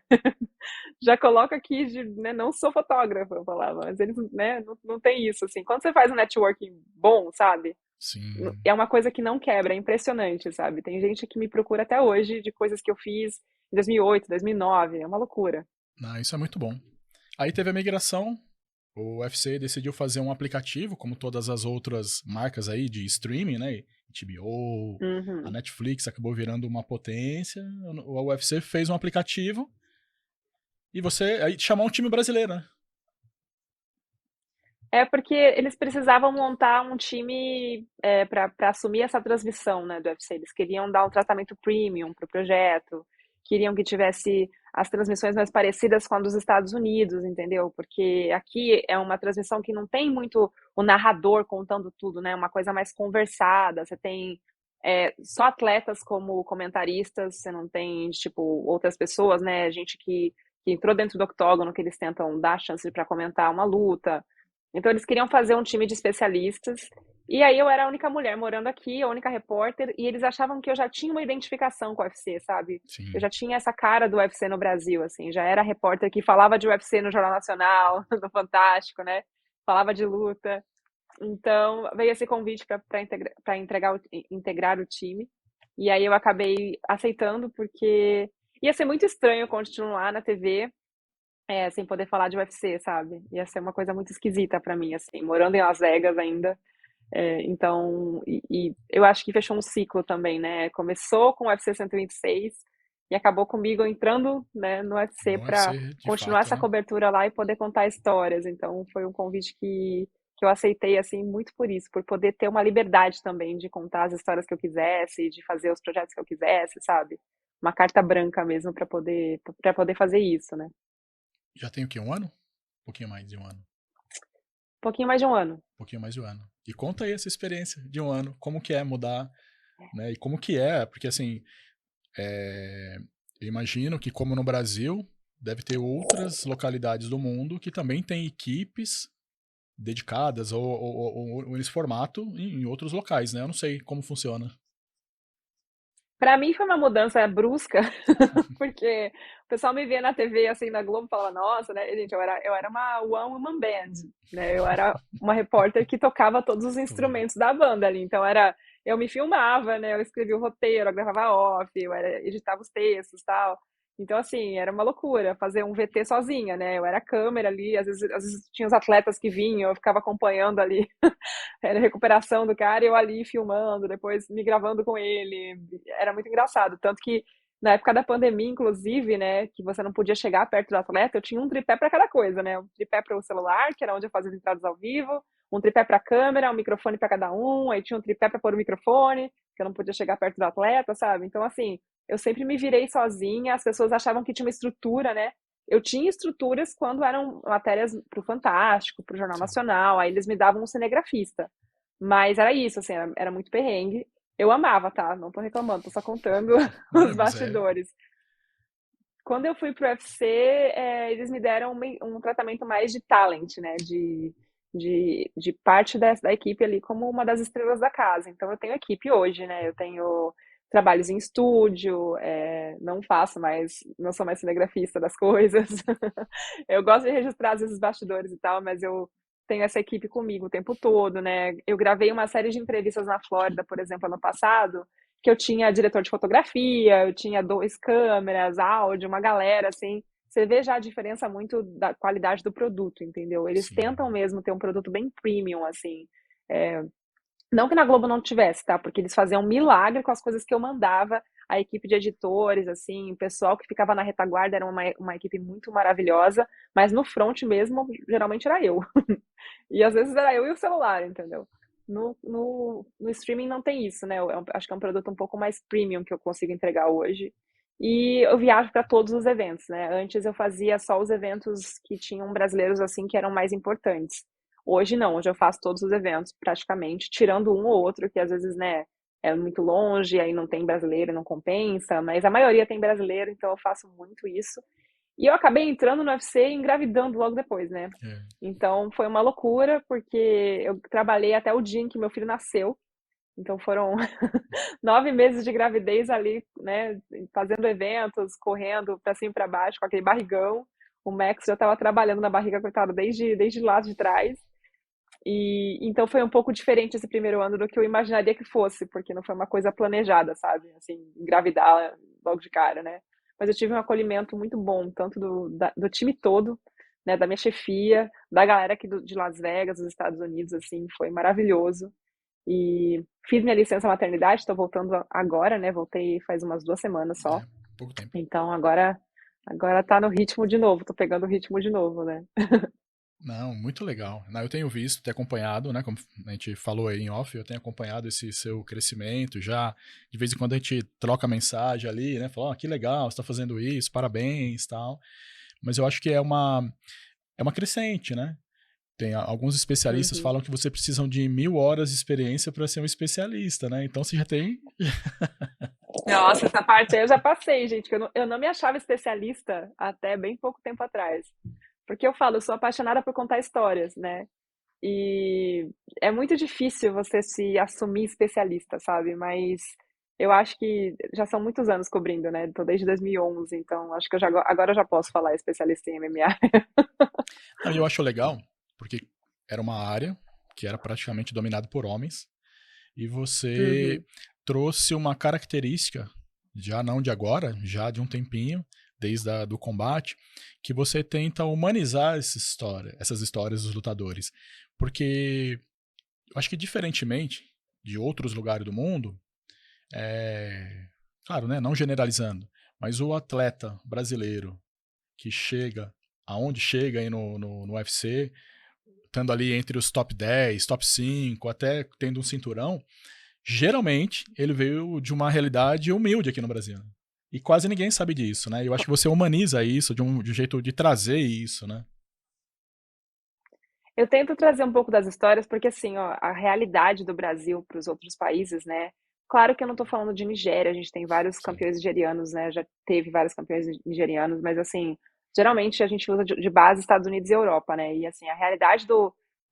já coloco aqui né, não sou fotógrafa, eu falava, mas eles, né, não tem isso, assim. Quando você faz um networking bom, sabe? sim. É uma coisa que não quebra, é impressionante, sabe? Tem gente que me procura até hoje de coisas que eu fiz em 2008, 2009, é uma loucura. Ah, isso é muito bom. Aí teve a migração, o UFC decidiu fazer um aplicativo, como todas as outras marcas aí de streaming, né? HBO, a Uhum. Netflix acabou virando uma potência, o UFC fez um aplicativo e você aí chamou um time brasileiro, né? É porque eles precisavam montar um time para assumir essa transmissão, né, do UFC. Eles queriam dar um tratamento premium para o projeto, queriam que tivesse as transmissões mais parecidas com a dos Estados Unidos, entendeu? Porque aqui é uma transmissão que não tem muito o narrador contando tudo, né? Uma coisa mais conversada. Você tem só atletas como comentaristas, você não tem, tipo, outras pessoas, né? Gente que entrou dentro do octógono, que eles tentam dar chance para comentar uma luta. Então eles queriam fazer um time de especialistas. E aí eu era a única mulher morando aqui, a única repórter, e eles achavam que eu já tinha uma identificação com o UFC, sabe? Eu Sim. já tinha essa cara do UFC no Brasil, assim, já era a repórter que falava de UFC no Jornal Nacional, no Fantástico, né? Falava de luta. Então veio esse convite para integrar o time. E aí eu acabei aceitando porque ia ser muito estranho continuar na TV sem poder falar de UFC, sabe? Ia ser uma coisa muito esquisita pra mim, assim, morando em Las Vegas ainda. Então, e eu acho que fechou um ciclo também, né? Começou com o UFC 126 e acabou comigo entrando, né, no UFC No para UFC, de continuar fato, essa né? cobertura lá e poder contar histórias. Então, foi um convite que eu aceitei, assim, muito por isso, por poder ter uma liberdade também de contar as histórias que eu quisesse, de fazer os projetos que eu quisesse, sabe? Uma carta branca mesmo para poder fazer isso, né? Já tem o quê? Um ano? Um pouquinho mais de um ano. Um pouquinho mais de um ano. Um pouquinho mais de um ano. E conta aí essa experiência de um ano, como que é mudar, né? E como que é, porque assim, é, eu imagino que como no Brasil, deve ter outras localidades do mundo que também têm equipes dedicadas ou nesse formato em outros locais, né? Eu não sei como funciona. Pra mim foi uma mudança brusca, porque o pessoal me via na TV, assim, na Globo, e falava, nossa, né, gente, eu era uma one woman band, né, eu era uma repórter que tocava todos os Legal. instrumentos da banda ali, então eu me filmava, né, eu escrevia o roteiro, eu gravava off, editava os textos e tal, então, assim, era uma loucura fazer um VT sozinha, né, eu era a câmera ali, às vezes tinha os atletas que vinham, eu ficava acompanhando ali era a recuperação do cara e eu ali filmando, depois me gravando com ele. Era muito engraçado. Tanto que na época da pandemia, inclusive, né, que você não podia chegar perto do atleta, eu tinha um tripé para cada coisa, né? Um tripé para o celular, que era onde eu fazia as entradas ao vivo, um tripé para a câmera, um microfone para cada um, aí tinha um tripé para pôr o microfone, que eu não podia chegar perto do atleta, sabe? Então, assim, eu sempre me virei sozinha, as pessoas achavam que tinha uma estrutura, né? Eu tinha estruturas quando eram matérias para o Fantástico, para o Jornal Sim. Nacional, aí eles me davam um cinegrafista. Mas era isso, assim, era muito perrengue. Eu amava, tá? Não tô reclamando, tô só contando É, os mas é. bastidores. Quando eu fui pro UFC, eles me deram um tratamento mais de talent, né? De parte da equipe ali como uma das estrelas da casa. Então eu tenho equipe hoje, né? Eu tenho trabalhos em estúdio, não faço mais, não sou mais cinegrafista das coisas. Eu gosto de registrar às vezes os bastidores e tal, mas eu tenho essa equipe comigo o tempo todo, né? Eu gravei uma série de entrevistas na Flórida, por exemplo, ano passado, que eu tinha diretor de fotografia, eu tinha dois câmeras, áudio, uma galera, assim. Você vê já a diferença muito da qualidade do produto, entendeu? Eles Sim. tentam mesmo ter um produto bem premium, assim. É, não que na Globo não tivesse, tá? Porque eles faziam um milagre com as coisas que eu mandava, a equipe de editores, assim, o pessoal que ficava na retaguarda era uma equipe muito maravilhosa, mas no front mesmo, geralmente era eu. E às vezes era eu e o celular, entendeu? No streaming não tem isso, né? Acho que é um produto um pouco mais premium que eu consigo entregar hoje. E eu viajo para todos os eventos, né? Antes eu fazia só os eventos que tinham brasileiros assim que eram mais importantes. Hoje não, hoje eu faço todos os eventos praticamente, tirando um ou outro que às vezes, né, é muito longe, aí não tem brasileiro, não compensa, mas a maioria tem brasileiro, então eu faço muito isso. E eu acabei entrando no UFC e engravidando logo depois, né? É. Então foi uma loucura, porque eu trabalhei até o dia em que meu filho nasceu. Então foram 9 meses de gravidez ali, né? Fazendo eventos, correndo para cima e para baixo, com aquele barrigão. O Max já estava trabalhando na barriga, coitado, desde lá de trás. E então foi um pouco diferente esse primeiro ano do que eu imaginaria que fosse, porque não foi uma coisa planejada, sabe? Assim, engravidar logo de cara, né? Mas eu tive um acolhimento muito bom, tanto do time todo, né, da minha chefia, da galera aqui de Las Vegas, dos Estados Unidos, assim, foi maravilhoso. E fiz minha licença maternidade, estou voltando agora, né? Voltei faz umas 2 semanas só. É, pouco tempo. Então agora tá no ritmo de novo, tô pegando o ritmo de novo, né? Não, muito legal. Não, eu tenho visto, tenho acompanhado, né? Como a gente falou aí em off, eu tenho acompanhado esse seu crescimento. Já de vez em quando a gente troca mensagem ali, né? Fala, que legal, você está fazendo isso, parabéns, tal. Mas eu acho que é uma crescente, né? Tem alguns especialistas Uhum. falam que você precisa de 1.000 horas de experiência para ser um especialista, né? Então você já tem. Nossa, essa parte aí eu já passei, gente, que eu não me achava especialista até bem pouco tempo atrás. Porque eu falo, eu sou apaixonada por contar histórias, né? E é muito difícil você se assumir especialista, sabe? Mas eu acho que já são muitos anos cobrindo, né? Tô desde 2011, então acho que agora eu já posso falar especialista em MMA. Não, e eu acho legal, porque era uma área que era praticamente dominada por homens, e você Uhum. trouxe uma característica, já não de agora, já de um tempinho, desde do combate, que você tenta humanizar essas histórias dos lutadores. Porque eu acho que diferentemente de outros lugares do mundo, claro, né, não generalizando, mas o atleta brasileiro que chega aonde chega aí no UFC, estando ali entre os top 10, top 5, até tendo um cinturão, geralmente ele veio de uma realidade humilde aqui no Brasil. E quase ninguém sabe disso, né? Eu acho que você humaniza isso de um jeito de trazer isso, né? Eu tento trazer um pouco das histórias, porque assim, ó, a realidade do Brasil para os outros países, né? Claro que eu não estou falando de Nigéria, a gente tem vários Sim. campeões nigerianos, né? Já teve vários campeões nigerianos, mas assim, geralmente a gente usa de base Estados Unidos e Europa, né? E assim, a realidade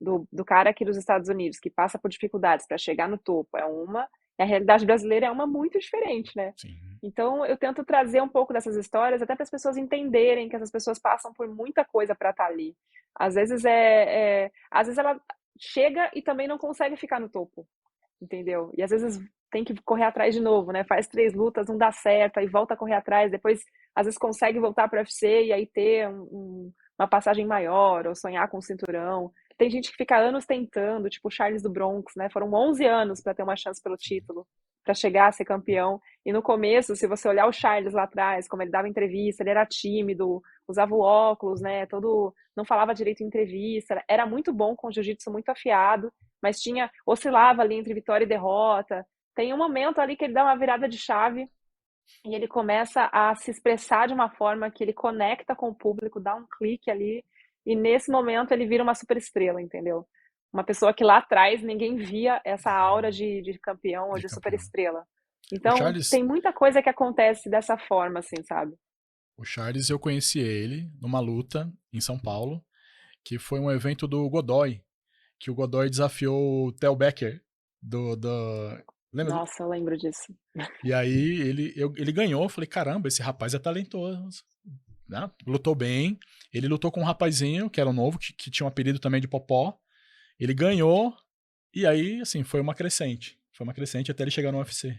do cara aqui dos Estados Unidos, que passa por dificuldades para chegar no topo, é uma, e a realidade brasileira é uma muito diferente, né? Sim. Então, eu tento trazer um pouco dessas histórias, até para as pessoas entenderem que essas pessoas passam por muita coisa para estar ali. Às vezes ela chega e também não consegue ficar no topo, entendeu? E às vezes tem que correr atrás de novo, né? Faz 3 lutas, não dá certo, aí volta a correr atrás, depois às vezes consegue voltar para o UFC e aí ter uma passagem maior, ou sonhar com um cinturão. Tem gente que fica anos tentando, tipo o Charles do Bronx, né? Foram 11 anos para ter uma chance pelo título, para chegar a ser campeão. E no começo, se você olhar o Charles lá atrás, como ele dava entrevista, ele era tímido, usava o óculos, né? Todo, não falava direito em entrevista, era muito bom com jiu-jitsu, muito afiado, mas oscilava ali entre vitória e derrota. Tem um momento ali que ele dá uma virada de chave e ele começa a se expressar de uma forma que ele conecta com o público, dá um clique ali, e nesse momento ele vira uma superestrela, entendeu? Uma pessoa que lá atrás ninguém via essa aura de campeão ou De de campeão. superestrela. O Então, Charles, tem muita coisa que acontece dessa forma, assim, sabe? o Charles, eu conheci ele numa luta em São Paulo, que foi um evento do Godoy, que o Godoy desafiou o Tel Becker do lembra? Nossa, eu lembro disso. E aí ele ganhou, eu falei, caramba, esse rapaz é talentoso, né? Lutou bem. Ele lutou com um rapazinho, que era um novo, que tinha um apelido também de Popó. Ele ganhou, e aí, assim, foi uma crescente. Foi uma crescente até ele chegar no UFC.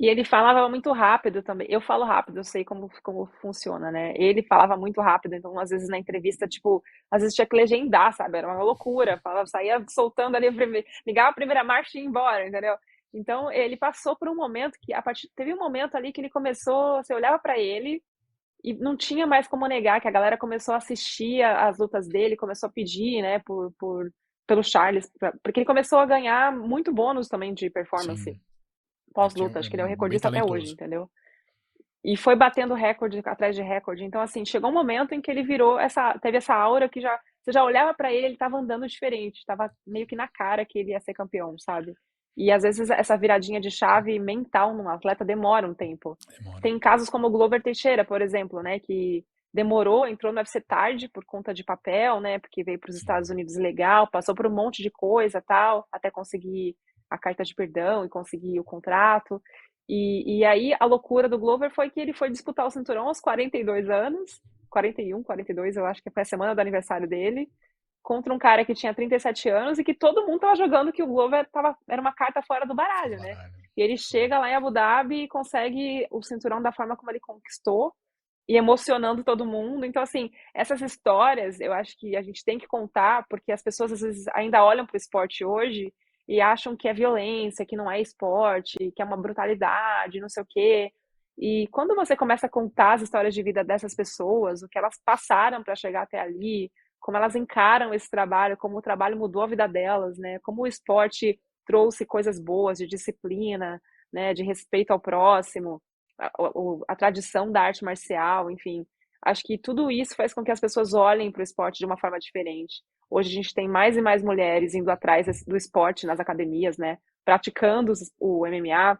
E ele falava muito rápido também. Eu falo rápido, eu sei como funciona, né? Ele falava muito rápido, então às vezes na entrevista, tipo, às vezes tinha que legendar, sabe? Era uma loucura. Falava, saía soltando ali, ligava a primeira marcha e ia embora, entendeu? Então ele passou por um momento que, teve um momento ali que ele começou, você olhava pra ele e não tinha mais como negar que a galera começou a assistir as lutas dele, começou a pedir, né, pelo Charles, porque ele começou a ganhar muito bônus também de performance Sim, pós-luta, é acho que ele é o bem recordista até hoje, talentoso. entendeu? E foi batendo recorde atrás de recorde. Então, assim, chegou um momento em que ele teve essa aura que você já olhava pra ele, ele tava andando diferente, tava meio que na cara que ele ia ser campeão, sabe? E às vezes essa viradinha de chave mental num atleta demora um tempo. Demora. Tem casos como o Glover Teixeira, por exemplo, né, que demorou, entrou no UFC tarde por conta de papel, né, porque veio para os Estados Sim. Unidos legal, passou por um monte de coisa, tal, até conseguir a carta de perdão e conseguir o contrato. E aí a loucura do Glover foi que ele foi disputar o cinturão aos 42 anos, 41, 42, eu acho que foi a semana do aniversário dele, contra um cara que tinha 37 anos e que todo mundo tava jogando que o Glover era uma carta fora do Fora do baralho, né? baralho. E ele Foi. chega lá em Abu Dhabi e consegue o cinturão da forma como ele conquistou e emocionando todo mundo. Então, assim, essas histórias eu acho que a gente tem que contar, porque as pessoas às vezes ainda olham para o esporte hoje e acham que é violência, que não é esporte, que é uma brutalidade, não sei o quê. E quando você começa a contar as histórias de vida dessas pessoas, o que elas passaram para chegar até ali, como elas encaram esse trabalho, como o trabalho mudou a vida delas, né? Como o esporte trouxe coisas boas de disciplina, né? De respeito ao próximo, a tradição da arte marcial, enfim. Acho que tudo isso faz com que as pessoas olhem para o esporte de uma forma diferente. Hoje a gente tem mais e mais mulheres indo atrás do esporte nas academias, né? Praticando o MMA,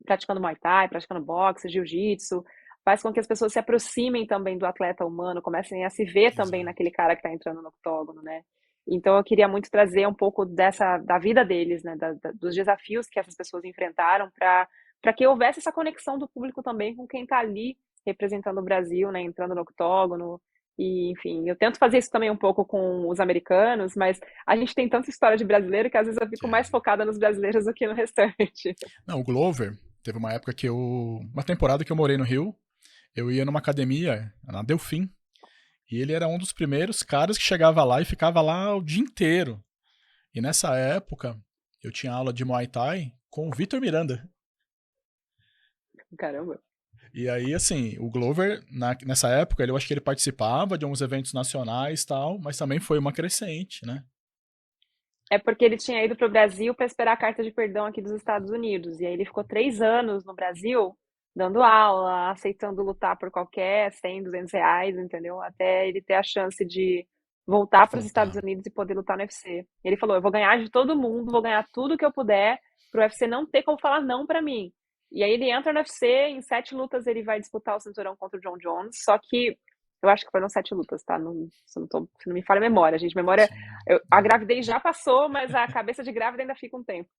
praticando Muay Thai, praticando boxe, jiu-jitsu. Faz com que as pessoas se aproximem também do atleta humano, comecem a se ver também Exato. naquele cara que está entrando no octógono, né? Então eu queria muito trazer um pouco da vida deles, né? Dos desafios que essas pessoas enfrentaram para que houvesse essa conexão do público também com quem está ali representando o Brasil, né? Entrando no octógono. E, enfim, eu tento fazer isso também um pouco com os americanos, mas a gente tem tanta história de brasileiro que às vezes eu fico mais É. focada nos brasileiros do que no restante. Não, o Glover, teve uma época que uma temporada que eu morei no Rio, eu ia numa academia, na Delfim, e ele era um dos primeiros caras que chegava lá e ficava lá o dia inteiro. E nessa época, eu tinha aula de Muay Thai com o Vitor Miranda. Caramba. E aí, assim, o Glover, nessa época, eu acho que ele participava de uns eventos nacionais e tal, mas também foi uma crescente, né? É porque ele tinha ido para o Brasil para esperar a carta de perdão aqui dos Estados Unidos. E aí ele ficou 3 anos no Brasil, dando aula, aceitando lutar por qualquer 100, R$ 200, entendeu? Até ele ter a chance de voltar para os Estados Voltar. Unidos e poder lutar no UFC. Ele falou: eu vou ganhar de todo mundo, vou ganhar tudo que eu puder, para o UFC não ter como falar não para mim. E aí ele entra no UFC, em 7 lutas ele vai disputar o cinturão contra o John Jones, só que Eu acho que foram 7 lutas, tá? Não, se não me falha a memória, gente. Memória, Sim. a gravidez já passou, mas a cabeça de grávida ainda fica um tempo.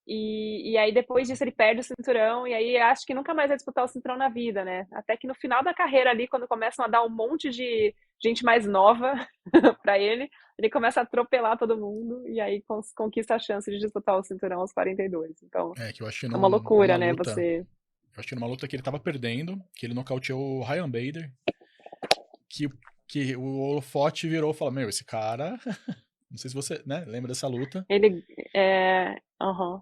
E aí depois disso ele perde o cinturão e aí acho que nunca mais vai disputar o cinturão na vida, né? Até que no final da carreira ali, quando começam a dar um monte de gente mais nova pra ele começa a atropelar todo mundo e aí conquista a chance de disputar o cinturão aos 42. Então, Que eu acho que é uma numa loucura, né? luta. Você. Eu acho que numa luta que ele tava perdendo, que ele nocauteou o Ryan Bader, que, que o holofote virou e falou: Meu, esse cara. Não sei se você, né, lembra dessa luta. Ele. É. Aham.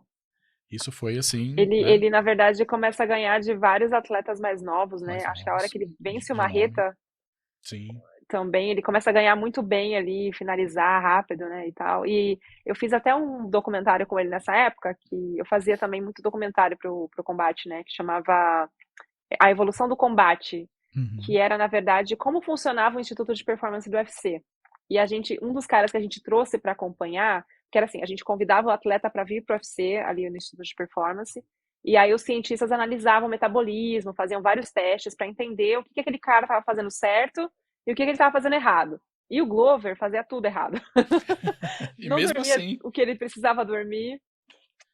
Isso foi assim, Ele, né? ele, na verdade, começa a ganhar de vários atletas mais novos, né? Mais Acho que a hora novos. que ele vence o De nome. Marreta, Sim. também, ele começa a ganhar muito bem ali, finalizar rápido, né, e tal. E eu fiz até um documentário com ele nessa época, que eu fazia também muito documentário pro combate, né, que chamava A Evolução do Combate, que Uhum. era, na verdade, como funcionava o Instituto de Performance do UFC. E um dos caras que a gente trouxe para acompanhar, que era assim, a gente convidava o atleta para vir pro UFC, ali no Instituto de Performance, e aí os cientistas analisavam o metabolismo, faziam vários testes para entender o que aquele cara estava fazendo certo e o que ele estava fazendo errado. E o Glover fazia tudo errado. E Não mesmo dormia assim, o que ele precisava dormir.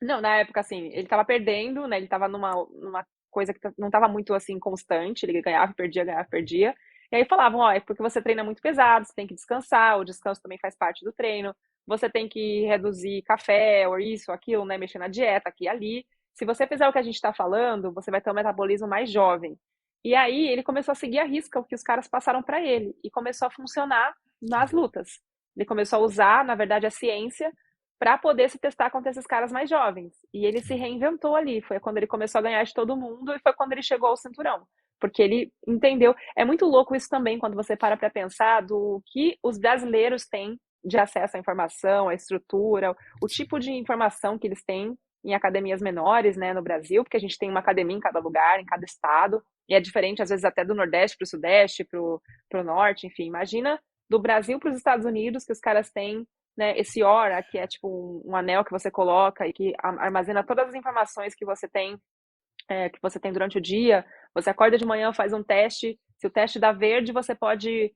Não, na época, assim, ele estava perdendo, né? Ele estava numa coisa que não estava muito, assim, constante. Ele ganhava, perdia, ganhava, perdia. E aí falavam, ó, é porque você treina muito pesado, você tem que descansar, o descanso também faz parte do treino. Você tem que reduzir café, ou isso, ou aquilo, né? Mexer na dieta, aqui e ali. Se você fizer o que a gente está falando, você vai ter um metabolismo mais jovem. E aí ele começou a seguir a risca o que os caras passaram para ele e começou a funcionar nas lutas. Ele começou a usar, na verdade, a ciência para poder se testar contra esses caras mais jovens. E ele se reinventou ali. Foi quando ele começou a ganhar de todo mundo e foi quando ele chegou ao cinturão. Porque ele entendeu. É muito louco isso também, quando você para pensar do que os brasileiros têm de acesso à informação, à estrutura, o tipo de informação que eles têm em academias menores, né, no Brasil, porque a gente tem uma academia em cada lugar, em cada estado, e é diferente, às vezes, até do Nordeste para o Sudeste, para o Norte, enfim. Imagina do Brasil para os Estados Unidos, que os caras têm, né, esse Aura, que é tipo um anel que você coloca e que armazena todas as informações que você tem durante o dia. Você acorda de manhã, faz um teste. Se o teste dá verde, você pode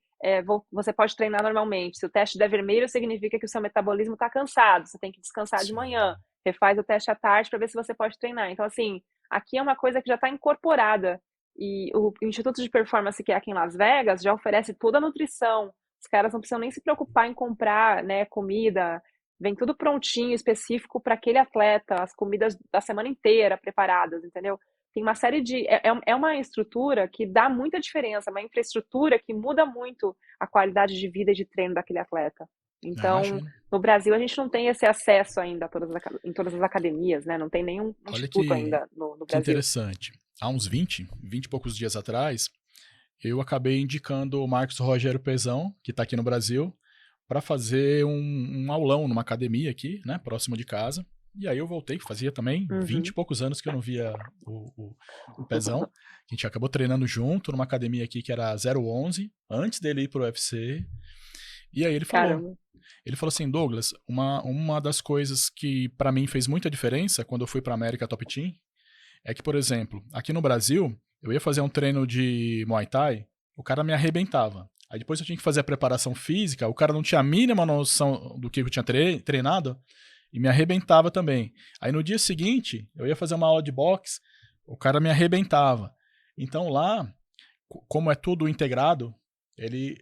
treinar normalmente. Se o teste der vermelho, significa que o seu metabolismo está cansado. Você tem que descansar de manhã. sim. Refaz o teste à tarde para ver se você pode treinar. Então, assim, aqui é uma coisa que já está incorporada. E o Instituto de Performance, que é aqui em Las Vegas, já oferece toda a nutrição. Os caras não precisam nem se preocupar em comprar, né, comida. Vem tudo prontinho, específico para aquele atleta, as comidas da semana inteira preparadas, entendeu? Tem uma série de. É uma estrutura que dá muita diferença, uma infraestrutura que muda muito a qualidade de vida e de treino daquele atleta. Eu Então, imagino. no Brasil, a gente não tem esse acesso ainda em todas as academias, né? Não tem nenhum Olha instituto ainda no que Brasil. interessante. Há uns 20 e poucos dias atrás, eu acabei indicando o Marcos Rogério Pezão, que está aqui no Brasil, para fazer um aulão numa academia aqui, né, próximo de casa. E aí eu voltei, fazia também 20 e Uhum. poucos anos que eu não via o Pezão. A gente acabou treinando junto numa academia aqui que era 011, antes dele ir pro UFC. E aí Caramba. ele falou assim, Douglas, uma das coisas que para mim fez muita diferença quando eu fui para América Top Team é que, por exemplo, aqui no Brasil, eu ia fazer um treino de Muay Thai, o cara me arrebentava. Aí depois eu tinha que fazer a preparação física, o cara não tinha a mínima noção do que eu tinha treinado e me arrebentava também. Aí no dia seguinte, eu ia fazer uma aula de boxe, o cara me arrebentava. Então lá, como é tudo integrado, ele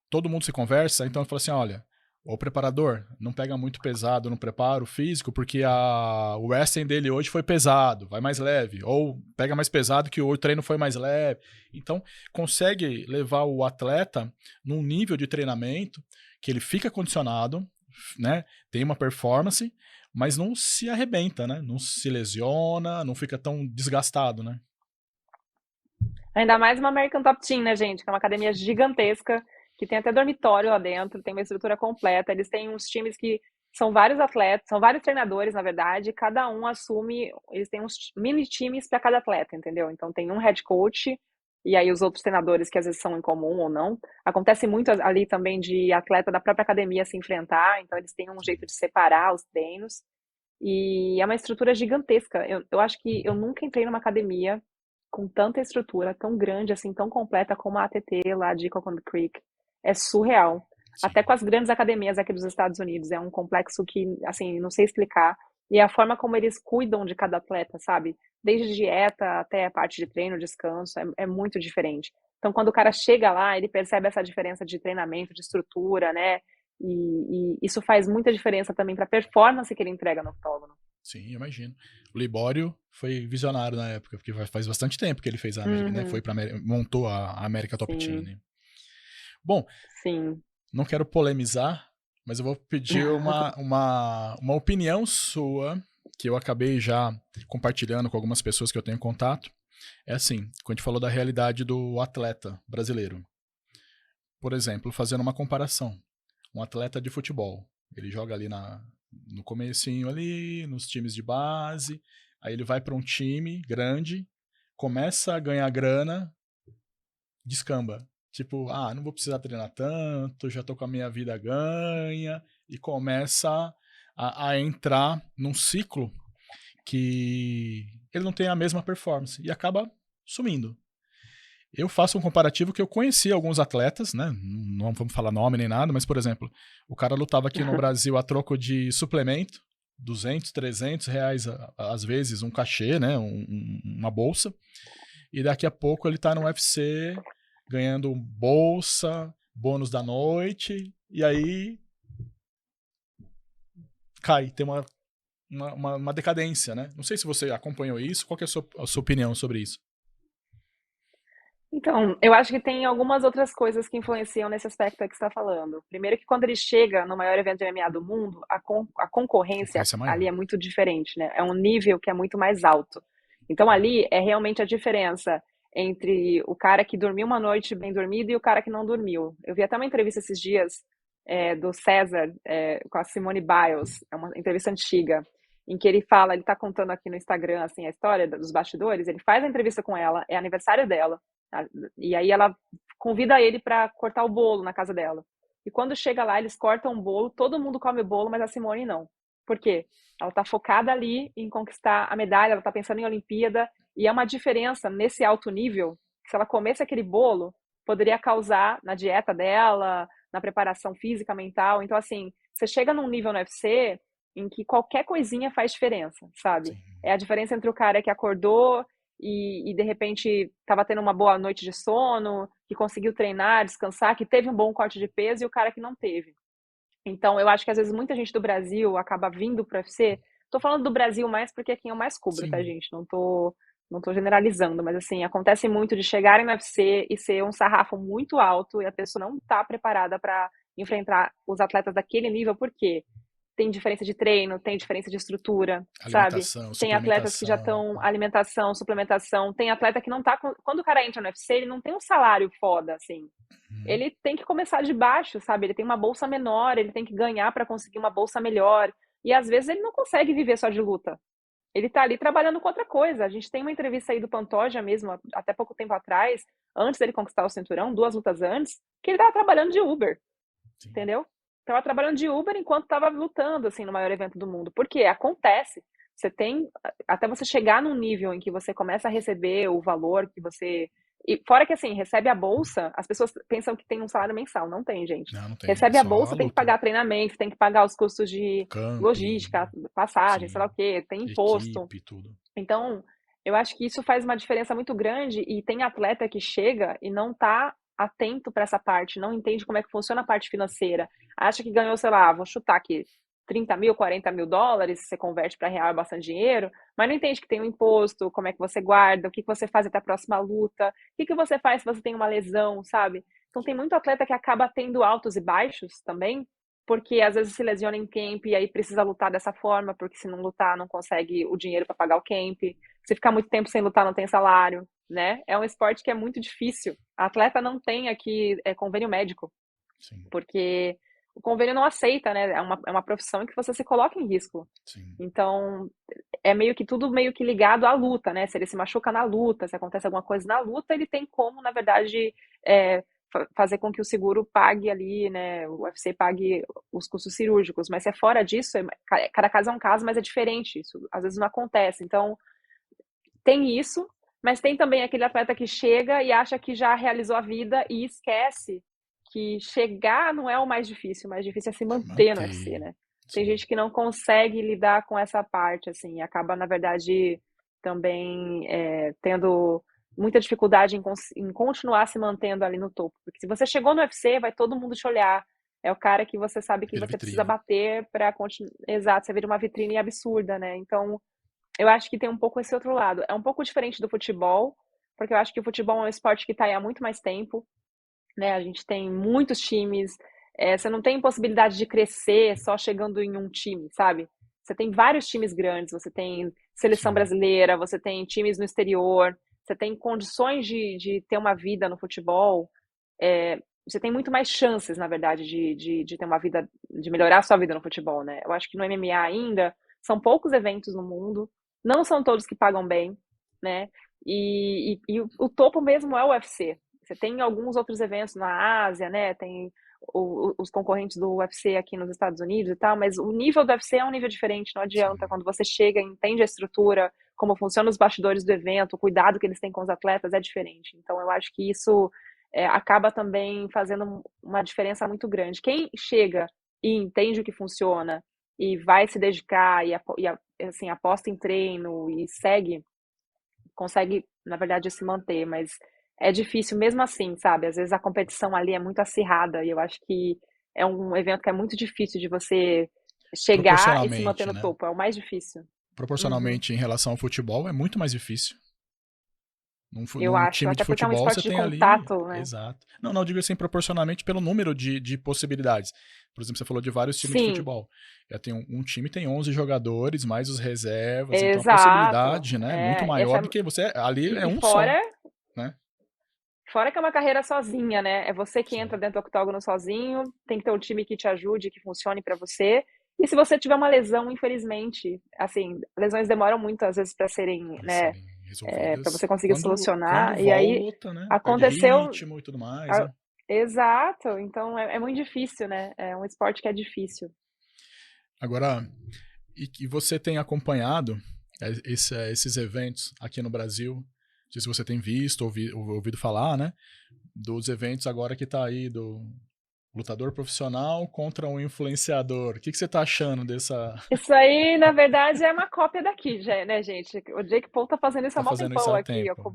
todo mundo se conversa, então eu falo assim, olha, o preparador não pega muito pesado no preparo físico, porque o wrestling dele hoje foi pesado, vai mais leve. Ou pega mais pesado que o treino foi mais leve. Então, consegue levar o atleta num nível de treinamento que ele fica condicionado, né? Tem uma performance, mas não se arrebenta, né? Não se lesiona, não fica tão desgastado, né? Ainda mais uma American Top Team, né, gente? Que é uma academia gigantesca, que tem até dormitório lá dentro, tem uma estrutura completa. Eles têm uns times que são vários atletas, são vários treinadores, na verdade, cada um assume, eles têm uns mini times para cada atleta, entendeu? Então tem um head coach e aí os outros treinadores que às vezes são em comum ou não. Acontece muito ali também de atleta da própria academia se enfrentar, então eles têm um jeito de separar os treinos. E é uma estrutura gigantesca. Eu acho que eu nunca entrei numa academia com tanta estrutura, tão grande, assim, tão completa como a ATT lá de Coconut Creek. É surreal. Até com Sim. as grandes academias aqui dos Estados Unidos. É um complexo que, assim, não sei explicar. E a forma como eles cuidam de cada atleta, sabe? Desde dieta até a parte de treino, descanso, é muito diferente. Então, quando o cara chega lá, ele percebe essa diferença de treinamento, de estrutura, né? E isso faz muita diferença também para a performance que ele entrega no octógono. Sim, imagino. O Libório foi visionário na época, porque faz bastante tempo que ele fez a América, né? Foi Uhum, para montou a América Top Team, sim, né? Bom, sim. não quero polemizar, mas eu vou pedir uma opinião sua, que eu acabei já compartilhando com algumas pessoas que eu tenho contato. É assim, quando a gente falou da realidade do atleta brasileiro. Por exemplo, fazendo uma comparação. Um atleta de futebol. Ele joga ali no comecinho ali, nos times de base, aí ele vai para um time grande, começa a ganhar grana, descamba. Tipo, não vou precisar treinar tanto, já tô com a minha vida ganha, e começa a entrar num ciclo que ele não tem a mesma performance e acaba sumindo. Eu faço um comparativo que eu conheci alguns atletas, né? Não vamos falar nome nem nada, mas, por exemplo, o cara lutava aqui no Brasil a troco de suplemento, 200, 300 reais às vezes, um cachê, né? Uma bolsa. E daqui a pouco ele tá no UFC ganhando bolsa, bônus da noite, e aí cai, tem uma decadência, né? Não sei se você acompanhou isso, qual que é a sua opinião sobre isso? Então, eu acho que tem algumas outras coisas que influenciam nesse aspecto aí que você está falando. Primeiro que quando ele chega no maior evento de MMA do mundo, a concorrência Concorrência ali maior. é muito diferente, né? É um nível que é muito mais alto. Então ali é realmente a diferença entre o cara que dormiu uma noite bem dormido e o cara que não dormiu. Eu vi até uma entrevista esses dias do César com a Simone Biles, é uma entrevista antiga, em que ele fala, ele está contando aqui no Instagram assim a história dos bastidores, ele faz a entrevista com ela, é aniversário dela. E aí ela convida ele para cortar o bolo na casa dela. E quando chega lá, eles cortam o bolo, todo mundo come o bolo, mas a Simone não. Por quê? Ela está focada ali em conquistar a medalha, ela está pensando em Olimpíada, e é uma diferença nesse alto nível, que se ela comesse aquele bolo, poderia causar na dieta dela, na preparação física, mental. Então, assim, você chega num nível no UFC em que qualquer coisinha faz diferença, sabe? Sim. É a diferença entre o cara que acordou e de repente estava tendo uma boa noite de sono, que conseguiu treinar, descansar, que teve um bom corte de peso e o cara que não teve. Então, eu acho que às vezes muita gente do Brasil acaba vindo para o UFC. Tô falando do Brasil mais porque é quem eu mais cubro, tá, Sim. gente? Não tô generalizando, mas assim, acontece muito de chegarem no UFC e ser um sarrafo muito alto e a pessoa não tá preparada para enfrentar os atletas daquele nível, por quê? Tem diferença de treino, tem diferença de estrutura, sabe? Alimentação, Tem atletas que já suplementação. estão alimentação, suplementação, tem atleta que não tá quando o cara entra no UFC, ele não tem um salário foda assim. Uhum. Ele tem que começar de baixo, sabe? Ele tem uma bolsa menor, ele tem que ganhar para conseguir uma bolsa melhor. E às vezes ele não consegue viver só de luta. Ele tá ali trabalhando com outra coisa. A gente tem uma entrevista aí do Pantoja mesmo, até pouco tempo atrás, antes dele conquistar o cinturão, 2 lutas antes, que ele tava trabalhando de Uber, Sim. entendeu? Tava trabalhando de Uber enquanto tava lutando, assim, no maior evento do mundo. Porque acontece. Você tem, até você chegar num nível em que você começa a receber o valor que você. E fora que, assim, recebe a bolsa, as pessoas pensam que tem um salário mensal. Não tem, gente. Não, não tem. É Recebe a só a bolsa, tem que luta. pagar treinamento, tem que pagar os custos de Camping, logística, passagem, sei lá sim. o quê, tem imposto. Equipe, tudo. Então, eu acho que isso faz uma diferença muito grande e tem atleta que chega e não tá atento para essa parte, não entende como é que funciona a parte financeira. Acha que ganhou, sei lá, vou chutar aqui, 30 mil, 40 mil dólares, você converte para real é bastante dinheiro, mas não entende que tem um imposto, como é que você guarda, o que você faz até a próxima luta, o que você faz se você tem uma lesão, sabe? Então tem muito atleta que acaba tendo altos e baixos também, porque às vezes se lesiona em camp e aí precisa lutar dessa forma, porque se não lutar não consegue o dinheiro para pagar o camp. Se ficar muito tempo sem lutar não tem salário, né? É um esporte que é muito difícil. A atleta não tem aqui convênio médico, Sim, porque o convênio não aceita, né? É uma profissão em que você se coloca em risco. sim. Então, é meio que tudo meio que ligado à luta, né? Se ele se machuca na luta, se acontece alguma coisa na luta, ele tem como, na verdade, fazer com que o seguro pague ali, né? O UFC pague os custos cirúrgicos. Mas se é fora disso, cada caso é um caso, mas é diferente. Isso às vezes não acontece. Então, tem isso. Mas tem também aquele atleta que chega e acha que já realizou a vida e esquece que chegar não é o mais difícil é se É manter no UFC, manter. né? Tem Sim, gente que não consegue lidar com essa parte, assim, e acaba, na verdade, também tendo muita dificuldade em continuar se mantendo ali no topo. Porque se você chegou no UFC, vai todo mundo te olhar. É o cara que você sabe que vira você precisa vitrine. bater para continuar. Exato, você vira uma vitrine absurda, né? Então, eu acho que tem um pouco esse outro lado. É um pouco diferente do futebol, porque eu acho que o futebol é um esporte que está aí há muito mais tempo, né? A gente tem muitos times, você não tem possibilidade de crescer só chegando em um time, sabe? Você tem vários times grandes, você tem seleção Sim, brasileira, você tem times no exterior, você tem condições de ter uma vida no futebol, você tem muito mais chances, na verdade, de ter uma vida, de melhorar a sua vida no futebol, né? Eu acho que no MMA ainda são poucos eventos no mundo, não são todos que pagam bem, né? E o topo mesmo é o UFC. Você tem alguns outros eventos na Ásia, né? Tem os concorrentes do UFC aqui nos Estados Unidos e tal, mas o nível do UFC é um nível diferente, não adianta. sim. Quando você chega, entende a estrutura, como funcionam os bastidores do evento, o cuidado que eles têm com os atletas é diferente. Então, eu acho que isso acaba também fazendo uma diferença muito grande. Quem chega e entende o que funciona e vai se dedicar assim, aposta em treino e segue, consegue, na verdade, se manter, mas é difícil mesmo assim, sabe? Às vezes a competição ali é muito acirrada e eu acho que é um evento que é muito difícil de você chegar e se manter Proporcionalmente, no né? topo, é o mais difícil. Uhum. Proporcionalmente em relação ao futebol é muito mais difícil. Eu Num acho, time de até porque é um futebol você esporte de tem ali. contato, né? Exato. Não, não, digo assim, proporcionalmente pelo número de possibilidades. Por exemplo, você falou de vários times de Sim, futebol. Tem um time tem 11 jogadores, mais os reservas, então a exato. possibilidade, né, é muito É, maior do que você. Ali é e um só, fora né? Fora que é uma carreira sozinha, né? É você que entra Sim, dentro do octógono sozinho, tem que ter um time que te ajude, que funcione pra você. E se você tiver uma lesão, infelizmente, assim, lesões demoram muito às vezes para serem, para né, serem para resolvidas você conseguir quando solucionar. E aí volta, né? Perde aconteceu, ritmo e tudo mais, a- né? exato. Então é muito difícil, né? É um esporte que é difícil. Agora, e você tem acompanhado esses eventos aqui no Brasil? Não sei se você tem visto, ouvido falar, né? Dos eventos agora que tá aí do lutador profissional contra um influenciador. O que você tá achando dessa. Isso aí, na verdade, é uma cópia daqui, né, gente? O Jake Paul tá fazendo isso há Tá mó fazendo isso tempão há aqui. tempo.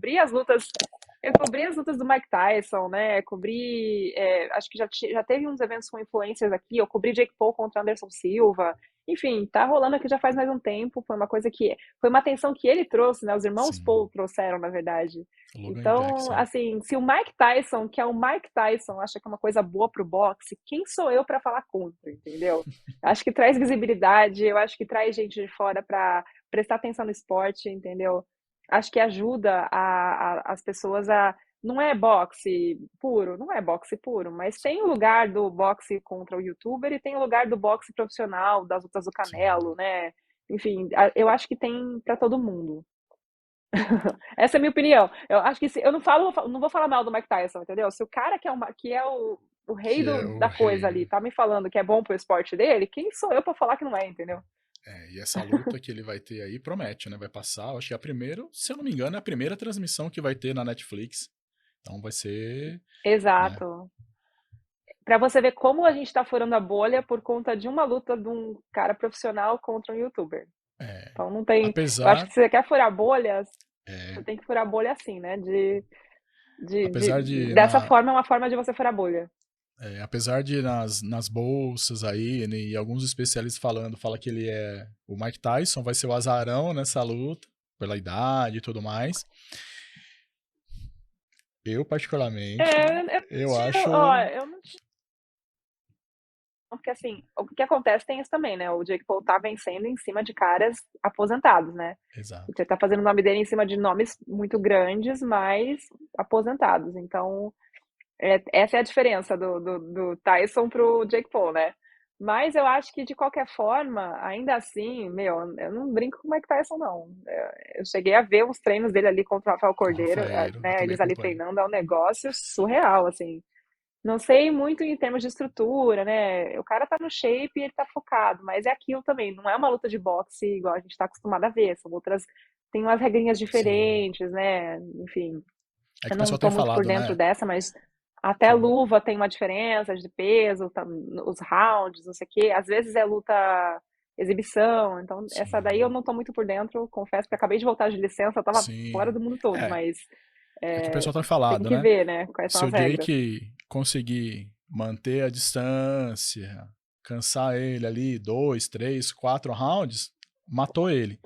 Eu cobri as lutas do Mike Tyson, né? Cobri, acho que já teve uns eventos com influencers aqui. Eu cobri Jake Paul contra Anderson Silva. Enfim, tá rolando aqui já faz mais um tempo. Foi uma atenção que ele trouxe, né? Os irmãos Sim. Paul trouxeram, na verdade. O Logan e o Então, Jackson. assim, se o Mike Tyson, que é o Mike Tyson, acha que é uma coisa boa pro boxe, quem sou eu para falar contra, entendeu? Acho que traz visibilidade, eu acho que traz gente de fora para prestar atenção no esporte, entendeu? Acho que ajuda as pessoas a. Não é boxe puro, não é boxe puro, mas tem o lugar do boxe contra o youtuber e tem o lugar do boxe profissional, das lutas do Sim. Canelo, né? Enfim, eu acho que tem para todo mundo. Essa é a minha opinião. Eu acho que se, eu não falo, não vou falar mal do Mike Tyson, entendeu? Se o cara que é o rei Que é o da coisa rei. ali tá me falando que é bom pro esporte dele, quem sou eu pra falar que não é, entendeu? E essa luta que ele vai ter aí promete, né? Vai passar, acho que é a primeira, se eu não me engano, é a primeira transmissão que vai ter na Netflix. Então vai ser, né? Exato. Pra você ver como a gente tá furando a bolha por conta de uma luta de um cara profissional contra um youtuber. É, Então não tem. Eu acho que apesar, se você quer furar bolhas, é, você tem que furar bolha assim, né? apesar de Dessa forma é uma forma de você furar bolha. apesar de nas bolsas aí, né, e alguns especialistas fala que ele é o Mike Tyson, vai ser o azarão nessa luta, pela idade e tudo mais. Eu, particularmente, Eu não eu tiro, ó, acho. eu não porque assim, o que acontece tem isso também, né? O Jake Paul tá vencendo em cima de caras aposentados, né? Exato. Você tá fazendo o nome dele em cima de nomes muito grandes, mas aposentados. Então, essa é a diferença do Tyson pro Jake Paul, né? Mas eu acho que de qualquer forma, ainda assim, meu, eu não brinco com o Mike Tyson, não. Eu cheguei a ver uns treinos dele ali contra o Rafael Com o Cordeiro, Rafaeiro, eu né? também Eles ali acompanho. treinando, é um negócio surreal, assim. Não sei muito em termos de estrutura, né? O cara tá no shape e ele tá focado, mas é aquilo também, não é uma luta de boxe igual a gente tá acostumado a ver, são lutas tem umas regrinhas Sim. diferentes, né? Enfim, É que eu o não pessoal tem tô muito por falado, dentro né? dessa, mas até Que luva tem uma diferença de peso, os rounds, não sei o quê. Às vezes é luta exibição, então essa daí eu sim, não tô muito por dentro, confesso que acabei de voltar de licença, eu tava fora sim. do mundo todo, É, mas é que o pessoal tem tem falado, que né? ver, né, quais são Se o as regras. Jake conseguir manter a distância, cansar ele ali 2, 3, 4 rounds, matou ele.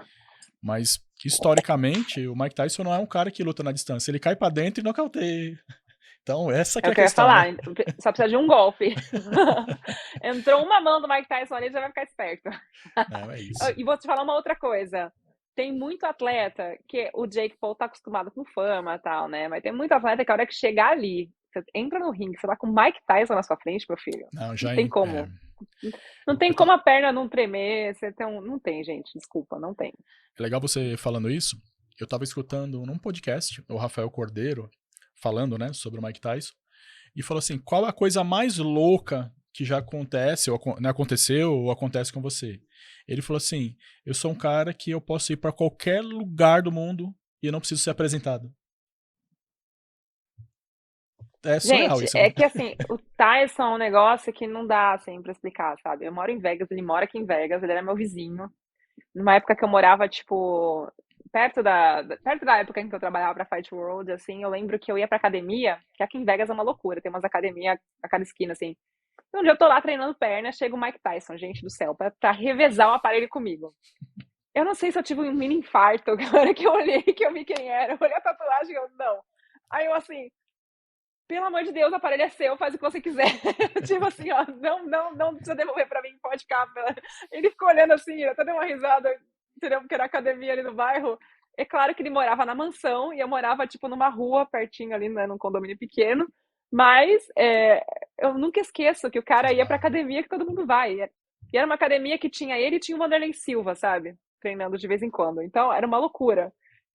Mas historicamente, o Mike Tyson não é um cara que luta na distância. Ele cai pra dentro e nocauteia. Então, essa É que é o a que eu ia questão, né? falar, só precisa de um golpe. Entrou uma mão do Mike Tyson ali, já vai ficar esperto. Não, é isso. E vou te falar uma outra coisa. Tem muito atleta que o Jake Paul tá acostumado com fama e tal, né? Mas tem muito atleta que a hora que chegar ali, você entra no ringue, você tá com o Mike Tyson na sua frente, meu filho. Não, Não já tem é, como. Não tem eu como tá, a perna não tremer. Você tem um... Não tem, gente. Desculpa, não tem. é legal você falando isso. Eu tava escutando num podcast o Rafael Cordeiro falando, né, sobre o Mike Tyson e falou assim: qual é a coisa mais louca que já acontece, ou né, aconteceu ou acontece com você? Ele falou assim: eu sou um cara que eu posso ir para qualquer lugar do mundo e eu não preciso ser apresentado. É surreal Gente, isso, é né? que assim, o Tyson é um negócio que não dá assim pra explicar, sabe? Eu moro em Vegas, ele mora aqui em Vegas, ele era meu vizinho. Numa época que eu morava, tipo, perto da época em que eu trabalhava pra Fight World, assim, eu lembro que eu ia pra academia, que aqui em Vegas é uma loucura, tem umas academias a cada esquina, assim. E um dia eu tô lá treinando perna, chega o Mike Tyson, gente do céu, pra revezar o aparelho comigo. Eu não sei se eu tive um mini infarto, na hora que eu olhei, que eu vi quem era, eu olhei a tatuagem e eu, não. Aí eu assim, pelo amor de Deus, o aparelho é seu, faz o que você quiser. Tipo assim, ó, não precisa devolver pra mim, pode ficar. Ele ficou olhando assim, ele até deu uma risada, entendeu? Porque era academia ali no bairro. É claro que ele morava na mansão e eu morava, tipo, numa rua pertinho ali, né, num condomínio pequeno. Mas eu nunca esqueço que o cara ia pra Claro. academia que todo mundo vai. E era uma academia que tinha ele e tinha o Vanderlei Silva, sabe? Treinando de vez em quando. Então, era uma loucura.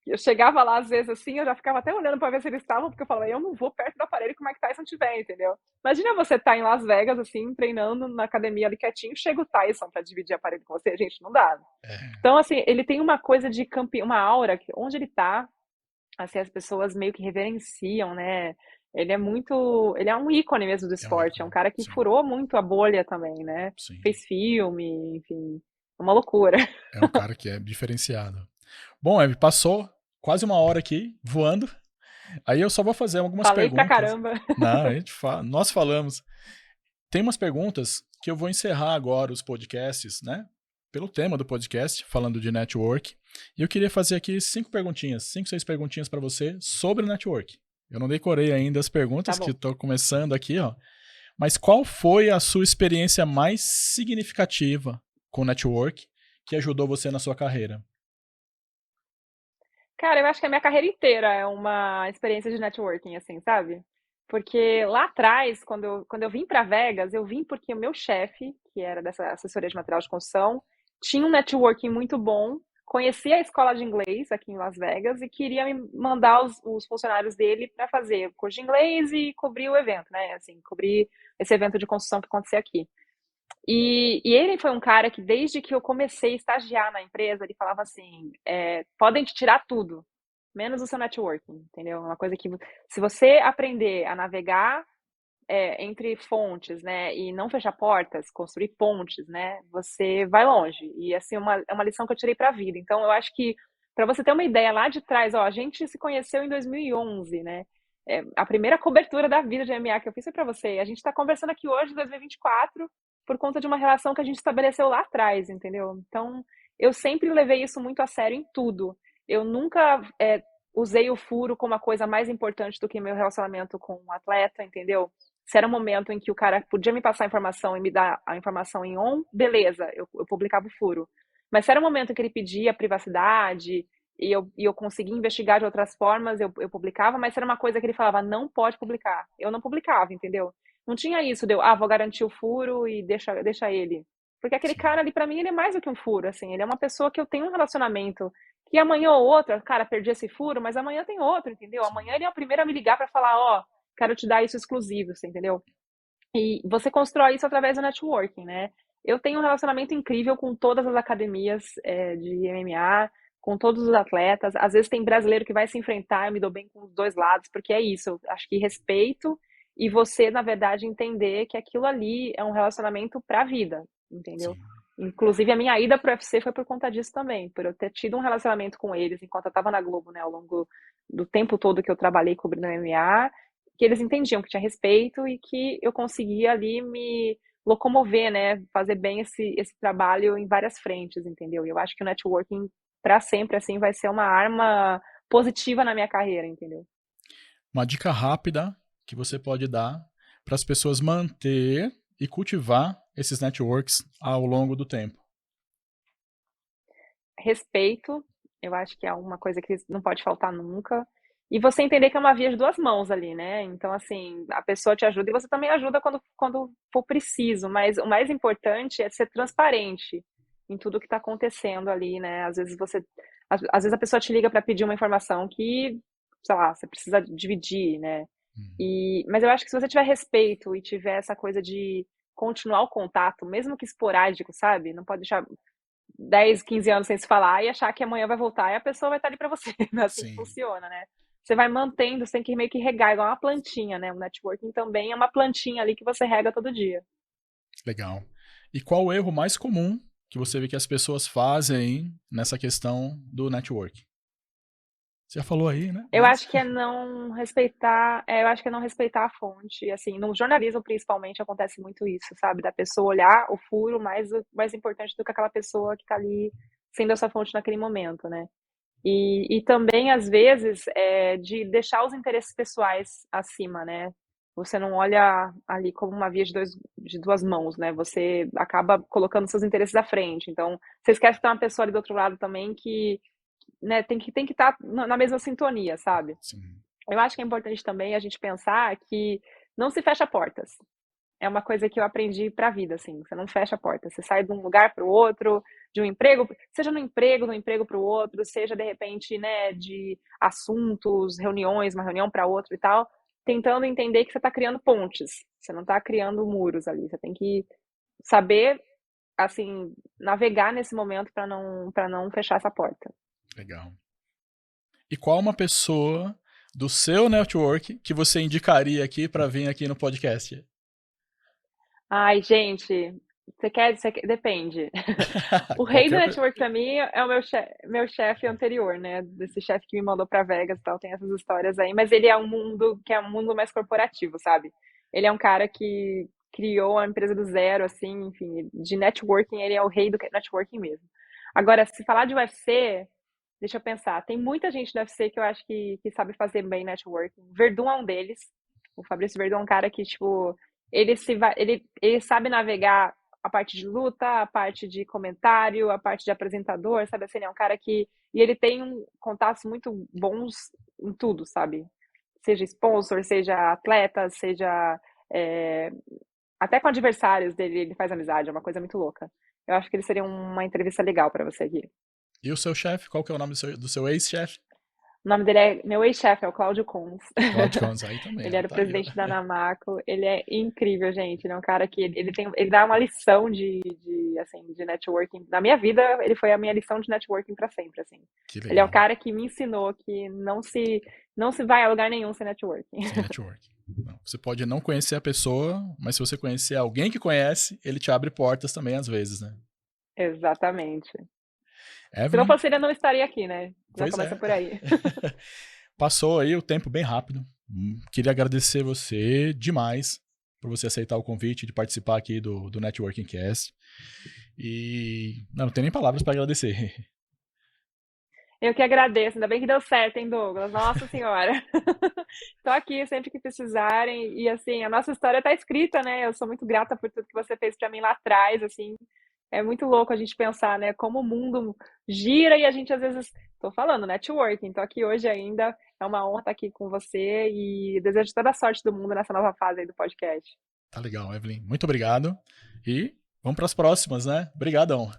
Eu chegava lá, às vezes, assim, eu já ficava até olhando pra ver se eles estavam, porque eu falava, eu não vou perto do aparelho que o Mike Tyson tiver, entendeu? Imagina você estar em Las Vegas, assim, treinando na academia ali quietinho, chega o Tyson pra dividir aparelho com você, gente, não dá. É, Então, assim, ele tem uma coisa de campeão, uma aura, que onde ele tá, assim, as pessoas meio que reverenciam, né? Ele é um ícone mesmo do é um esporte, é um ícone. cara que Sim, furou muito a bolha também, né? sim. Fez filme, enfim, é uma loucura. É um cara que é diferenciado. Bom, Eve, passou quase uma hora aqui, voando. Aí eu só vou fazer algumas Falei pra perguntas. caramba. Não, nós falamos. Tem umas perguntas que eu vou encerrar agora os podcasts, né? Pelo tema do podcast, falando de network. E eu queria fazer aqui 5 perguntinhas, 5, 6 perguntinhas para você sobre network. Eu não decorei ainda as Tá perguntas, que bom. estou começando aqui, ó. Mas qual foi a sua experiência mais significativa com network que ajudou você na sua carreira? Cara, eu acho que a minha carreira inteira é uma experiência de networking, assim, sabe? Porque lá atrás, quando eu vim para Vegas, eu vim porque o meu chefe, que era dessa assessoria de material de construção, tinha um networking muito bom, conhecia a escola de inglês aqui em Las Vegas e queria me mandar os funcionários dele para fazer o curso de inglês e cobrir o evento, né? Assim, cobrir esse evento de construção que acontecia aqui. E ele foi um cara que, desde que eu comecei a estagiar na empresa, ele falava assim: podem te tirar tudo, menos o seu networking, entendeu? Uma coisa que, se você aprender a navegar entre fontes, né, e não fechar portas, construir pontes, né, você vai longe. E, assim, é uma lição que eu tirei para a vida. Então, eu acho que, para você ter uma ideia lá de trás, ó, a gente se conheceu em 2011, né? A primeira cobertura da vida de MMA que eu fiz foi para você. A gente está conversando aqui hoje, em 2024, por conta de uma relação que a gente estabeleceu lá atrás, entendeu? Então, eu sempre levei isso muito a sério em tudo. Eu nunca usei o furo como a coisa mais importante do que meu relacionamento com um atleta, entendeu? Se era um momento em que o cara podia me passar a informação e me dar a informação em on, beleza, eu publicava o furo. Mas se era um momento em que ele pedia privacidade e eu conseguia investigar de outras formas, eu publicava, mas se era uma coisa que ele falava, não pode publicar, eu não publicava, entendeu? Não tinha isso, vou garantir o furo e deixa ele. Porque aquele Sim, cara ali, pra mim, ele é mais do que um furo, assim, ele é uma pessoa que eu tenho um relacionamento que amanhã ou outra, cara, perdi esse furo, mas amanhã tem outro, entendeu? sim. Amanhã ele é o primeiro a me ligar pra falar, ó, quero te dar isso exclusivo, você entendeu? E você constrói isso através do networking, né? Eu tenho um relacionamento incrível com todas as academias de MMA, com todos os atletas. Às vezes tem brasileiro que vai se enfrentar, eu me dou bem com os dois lados, porque é isso, eu acho que respeito e você, na verdade, entender que aquilo ali é um relacionamento pra vida, entendeu? Sim. Inclusive, a minha ida pro UFC foi por conta disso também, por eu ter tido um relacionamento com eles enquanto eu tava na Globo, né, ao longo do tempo todo que eu trabalhei cobrindo MMA, que eles entendiam que tinha respeito e que eu conseguia ali me locomover, né, fazer bem esse trabalho em várias frentes, entendeu? E eu acho que o networking para sempre assim vai ser uma arma positiva na minha carreira, entendeu? Uma dica rápida que você pode dar para as pessoas manter e cultivar esses networks ao longo do tempo. Respeito, eu acho que é uma coisa que não pode faltar nunca. E você entender que é uma via de duas mãos ali, né? Então, assim, a pessoa te ajuda e você também ajuda quando for preciso. Mas o mais importante é ser transparente em tudo que está acontecendo ali, né? Às vezes a pessoa te liga para pedir uma informação que, sei lá, você precisa dividir, né? Mas eu acho que se você tiver respeito e tiver essa coisa de continuar o contato, mesmo que esporádico, sabe? Não pode deixar 10, 15 anos sem se falar e achar que amanhã vai voltar e a pessoa vai estar ali para você. Não é assim que Sim, funciona, né? Você vai mantendo, você tem que meio que regar, igual uma plantinha, né? O networking também é uma plantinha ali que você rega todo dia. legal. E qual o erro mais comum que você vê que as pessoas fazem nessa questão do network? Você já falou aí, né? Eu Mas. acho que é não respeitar, eu acho que é não respeitar a fonte, assim, no jornalismo principalmente acontece muito isso, sabe? Da pessoa olhar o furo mais importante do que aquela pessoa que tá ali sendo essa fonte naquele momento, né? E também, às vezes, de deixar os interesses pessoais acima, né? Você não olha ali como uma via de duas mãos, né? Você acaba colocando seus interesses à frente. Então, você esquece que tem uma pessoa ali do outro lado também que, né, tem que estar na mesma sintonia, sabe? Sim, Eu acho que é importante também a gente pensar que não se fecha portas. É uma coisa que eu aprendi para a vida, assim. Você não fecha a porta. Você sai de um lugar para o outro, de um emprego, seja no emprego para o outro, seja de repente, né, de assuntos, reuniões, uma reunião para outra e tal, tentando entender que você está criando pontes. Você não está criando muros ali. Você tem que saber, assim, navegar nesse momento para não fechar essa porta. legal. E qual uma pessoa do seu network que você indicaria aqui para vir aqui no podcast? Ai, gente, depende. O rei do Qualquer. network pra mim é o meu chefe anterior, né? Desse chefe que me mandou pra Vegas e tal, tem essas histórias aí, mas ele é um mundo que é um mundo mais corporativo, sabe? Ele é um cara que criou a empresa do zero, assim, enfim, de networking, ele é o rei do networking mesmo. Agora, se falar de UFC, deixa eu pensar, tem muita gente do UFC que eu acho que sabe fazer bem networking. Verdun é um deles. O Fabrício Verdun é um cara que, tipo, ele sabe navegar a parte de luta, a parte de comentário, a parte de apresentador, sabe assim, ele é um cara que e ele tem contatos muito bons em tudo, sabe? Seja sponsor, seja atleta, seja é, até com adversários dele, ele faz amizade, é uma coisa muito louca. Eu acho que ele seria uma entrevista legal para você aqui. E o seu chefe? Qual que é o nome do seu ex-chefe? O nome dele é meu ex-chefe, é o Cláudio Cons. Claudio Conza, aí também, Ele ó, era o tá aí, ó. presidente da Namaco. Ele é incrível, gente. Ele é um cara que ele dá uma lição de networking. Na minha vida, ele foi a minha lição de networking para sempre, assim. Que Ele é o legal. cara que me ensinou que não se vai a lugar nenhum sem networking. Sem network. Não, você pode não conhecer a pessoa, mas se você conhecer alguém que conhece, ele te abre portas também às vezes, né? Exatamente. Se não Evelyn, fosse ele, eu não estaria aqui, né? Já pois começa é. por aí. Passou aí o tempo bem rápido. Queria agradecer você demais por você aceitar o convite de participar aqui do Networking Cast. E não tem nem palavras para agradecer. Eu que agradeço, ainda bem que deu certo, hein, Douglas? Nossa Senhora. Tô aqui sempre que precisarem. E assim, a nossa história tá escrita, né? Eu sou muito grata por tudo que você fez pra mim lá atrás, assim. É muito louco a gente pensar, né, como o mundo gira e a gente às vezes, tô falando, networking, tô aqui hoje ainda, é uma honra estar aqui com você e desejo toda a sorte do mundo nessa nova fase aí do podcast. Tá legal, Evelyn. Muito obrigado. E vamos para as próximas, né? Obrigadão.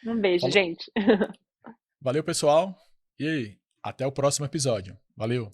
Um beijo, Falou. gente. Valeu, pessoal. E até o próximo episódio. Valeu.